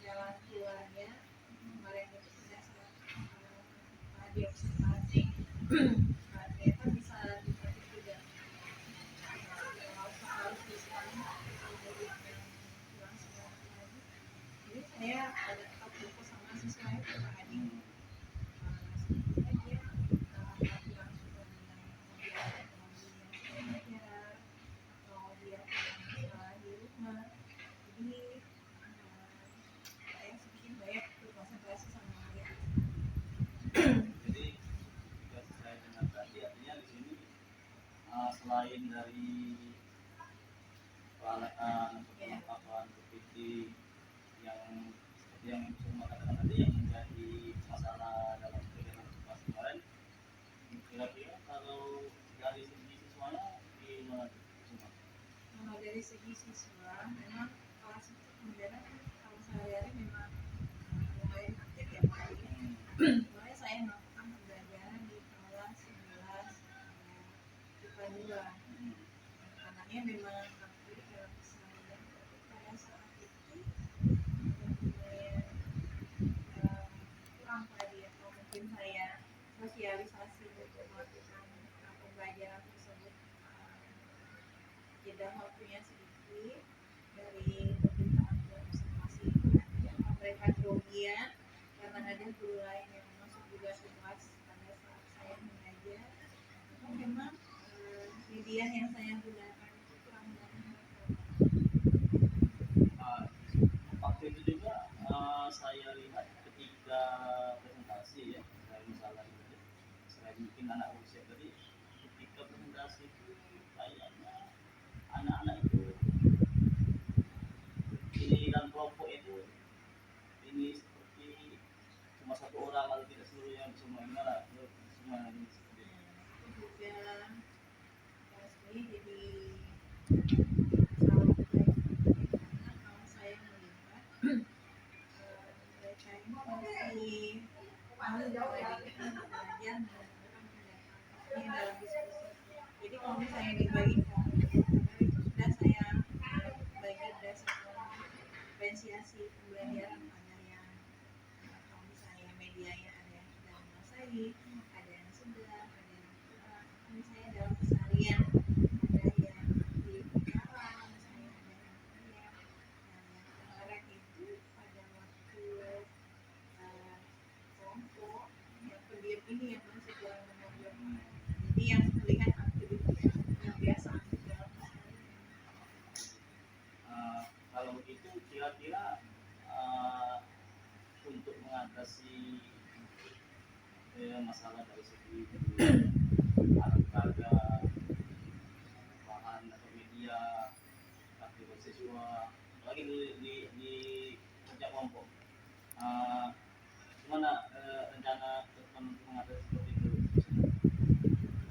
jalan keluarnya kemarin itu sudah saya diobservasi ternyata bisa dipakai juga harus bisa kemudian yang kurang semangat lagi jadi saya ada tetap fokus sama siswa itu Pak Adi dia kurang suka dengan kegiatan yang saya belajar atau dia kurang suka di rumah jadi saya sedikit banyak berkonsentrasi sama dia Jadi jika saya dengar tadi artinya di sini selain dari peralatan atau perlengkapan PPT yang seperti yang semua katakan tadi yang menjadi masalah dalam kegiatan observasi kemarin, kira-kira kalau dari segi siswanya gimana semua? kalau dari segi siswa memang kelas itu sebenarnya kalau sehari-hari memang lumayan aktif ya Pak mulai saya melakukan pembelajaran di kelas 11 IPA 2 anaknya memang aktif dalam keseharian tapi pada saat itu lumayan kurang tadi atau mungkin saya sosialisasi untuk melakukan pembelajaran tersebut jeda waktunya sedikit dari pemberitaan observasi mereka kerugian karena ada guru lain yang masuk juga ke kelas pada saat saya mengajar itu memang media yang saya gunakan itu kurang banyak Waktu itu juga saya lihat ketika presentasi ya, saya misalnya gitu, saya bikin anak usia tadi, ketika presentasi itu kayaknya anak-anak itu ini dalam kelompok itu ini seperti cuma satu orang lalu tidak seluruhnya semuanya lah, semua ini seperti itu. juga pasti jadi salah karena kalau saya melihat mereka ini masih malu tadi belajar menggunakan pendekatan dalam diskusi jadi kalau misalnya dibagi itu sudah saya bagi berdasarkan diferensiasi pembelajaran ada yang kalau misalnya medianya ada yang sudah menguasai ada yang sedang ada yang kurang misalnya dalam keseharian ada yang di jalan misalnya ada yang kuliah nah yang kemarin itu pada waktu mengatasi masalah dari segi alat peraga, bahan atau media, aktivitas siswa, apalagi di kerja kelompok. Gimana rencana ke depan untuk mengatasi seperti itu?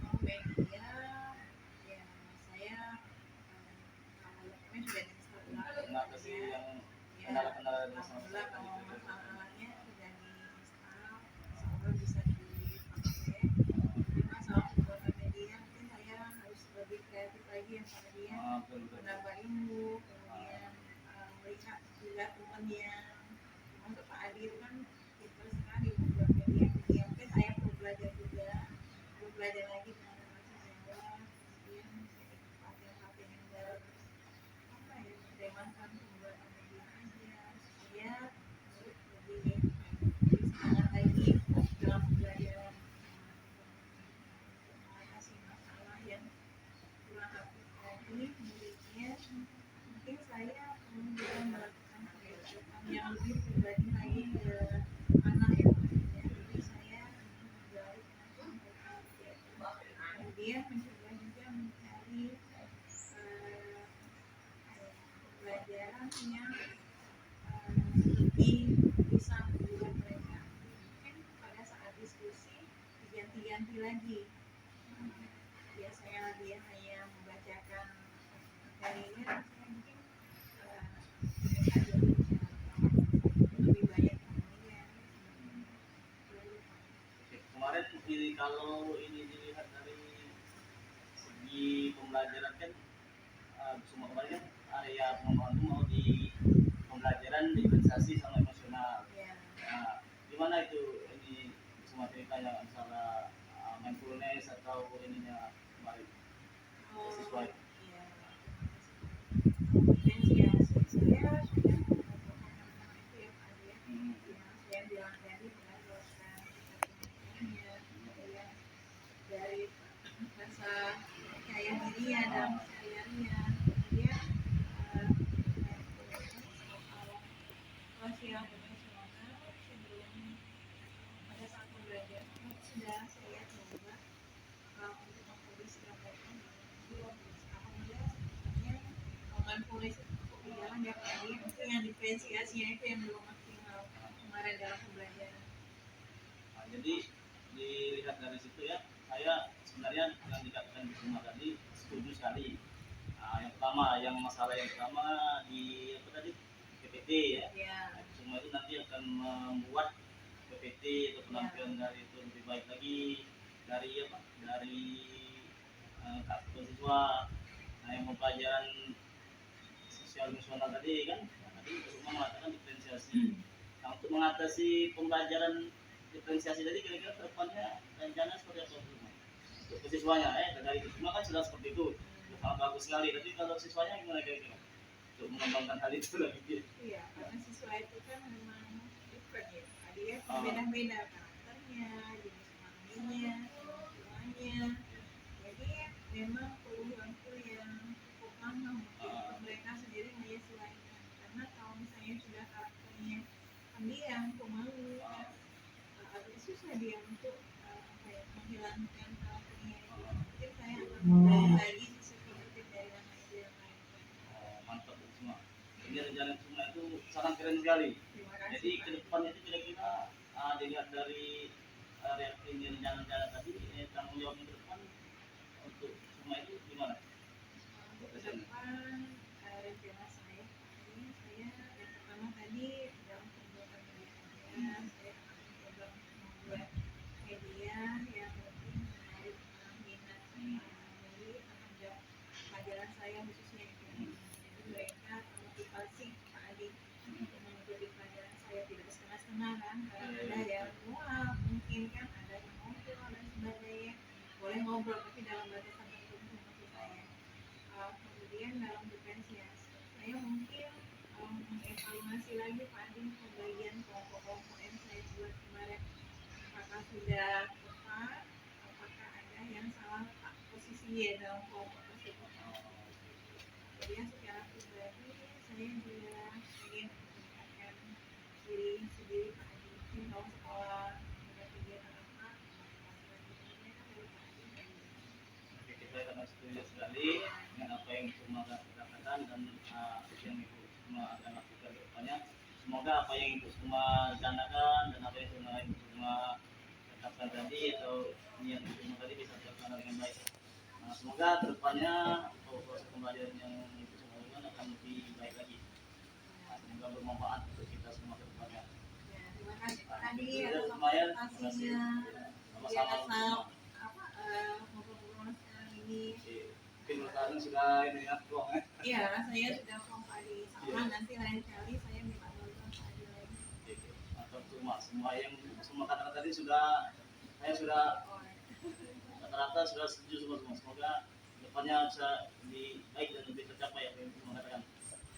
Kalau media, ya saya kalau dokumen sudah diinstal Mengatasi ya. yang Ya, kendala-kendala di alhamdulillah masalah kalau itu. masalahnya sudah diinstal, insya bisa dipakai. Jadi masalah pembuatan media mungkin saya harus lebih kreatif lagi ya Pak Adi ya, Betul. menambah ilmu, kemudian melihat juga temannya. Untuk Pak Adi itu kan pintar sekali membuat media, media mungkin saya perlu belajar juga, perlu belajar lagi dengan bahasa Jawa, kemudian pelatihan-pelatihan yang baru apa ya, mendewakan pembuatan media aja supaya lebih semangat lagi dalam pembelajaran mengatasi masalah yang kurang tadi muridnya. Mungkin saya perlu juga melakukan pendekatan yang lebih pribadi lagi ke anak ya Pak. Jadi saya menggali kemudian mencoba juga mencari pelajaran yang lebih bisa membuat mereka mungkin pada saat diskusi diganti-ganti lagi. Biasanya dia hanya membacakan materinya, saya mungkin mereka jadi lebih banyak kemudian. Kemarin kalau ini dilihat dari segi pembelajaran kan semua kemarin kan area pengembangan itu mau di pembelajaran diferensiasi sama emosional. Ya. Nah, gimana itu ini semua cerita yang misalnya mindfulness atau ininya kemarin siswa itu? Ya. Diferensiasi saya sudah mengumpulkan teman-teman itu ya Pak Adi ya. Yang saya bilang tadi berdasarkan kemudian dari rasa percaya diri ya dalam kesehariannya, kemudian sosial emosional sebelum pada saat pembelajaran sudah saya coba untuk mempublikasikan mereka. Alhamdulillah sebenarnya mindfulness itu cukup berjalan ya Pak Adi. Itu yang diferensiasinya itu yang belum maksimal kemarin dalam pembelajaran. Nah, jadi dilihat dari situ ya, saya sebenarnya yang dikatakan di rumah tadi setuju sekali. Yang pertama, yang masalah yang pertama di apa tadi PPT ya. Nah, semua itu nanti akan membuat PPT atau penampilan dari itu lebih baik lagi dari apa? Dari kartu siswa. Nah, yang pembelajaran sosial emosional tadi kan, tadi semua mengatakan diferensiasi. Nah, untuk mengatasi pembelajaran diferensiasi tadi kira-kira ke depannya rencana seperti apa untuk siswanya dari semua kan sudah seperti itu sangat bagus sekali, tapi kalau siswanya gimana kira-kira untuk mengembangkan hal itu lagi? Iya, karena siswa itu kan memang different ya, dia beda-beda karakternya, jenis pemahamannya, tuanya, jadi memang perlu waktu yang cukup lama untuk mereka sendiri menyesuaikan. Karena kalau misalnya sudah karakternya pendiam, pemalu, agak susah dia untuk menghilangkan karakternya itu. Mungkin saya akan mulai lagi seperti dari anak itu yang lain. Mantap semua. Ini rencana semua itu sangat keren sekali. Terima kasih. Jadi ke depannya itu kira-kira dilihat dari ini rencana-rencana tadi, tanggung jawabnya ke depan untuk semua itu gimana? Untuk ke depan rencana saya ini saya yang pertama tadi dalam pembuatan media saya akan mencoba membuat media yang lebih menarik minat dari terhadap pelajaran saya khususnya itu. Jadi mereka motivasi Pak Adi untuk mengikuti pelajaran saya tidak setengah-setengah kan, karena ada yang mungkin kan ada yang ngobrol dan sebagainya, boleh ngobrol tapi dalam batasan tertentu maksud saya. Kemudian dalam diferensiasi saya mungkin mengevaluasi lagi Pak Adi pembagian kelompok-kelompok yang saya buat kemarin, apakah sudah tepat, apakah ada yang salah posisinya dalam kelompok tersebut. Kemudian secara pribadi saya juga ingin meningkatkan diri sendiri Pak Adi. Mungkin kalau tadi dengan apa yang cuma katakan dan yang ibu semua akan lakukan ke depannya. Semoga apa yang ibu semua rencanakan dan apa yang ibu semua katakan tadi atau niat ibu semua tadi bisa terlaksana dengan baik. Nah, semoga kedepannya proses pembelajaran yang ibu semua lakukan akan lebih baik lagi. Nah, semoga bermanfaat untuk kita semua ke depannya. Ya, terima kasih Pak Adi Ya, atas lumayan. Terima kasih. observasinya. Di Sama-sama. atas ngobrol-ngobrol sekarang ini. Mungkin sekarang sudah ini ya, tuang ya. Iya, saya sudah mau Pak Adi sama nanti lain kali saya minta bantuan Pak Adi lagi. Atau semua yang semua kata-kata tadi sudah saya sudah rata-rata sudah setuju semua. Semoga depannya bisa lebih baik dan lebih tercapai apa yang ibu mengatakan.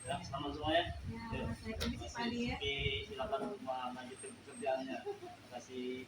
Ya, selamat semua ya. Ya, saya permisi Pak Adi ya. Oke, silakan melanjutkan pekerjaannya. Terima kasih.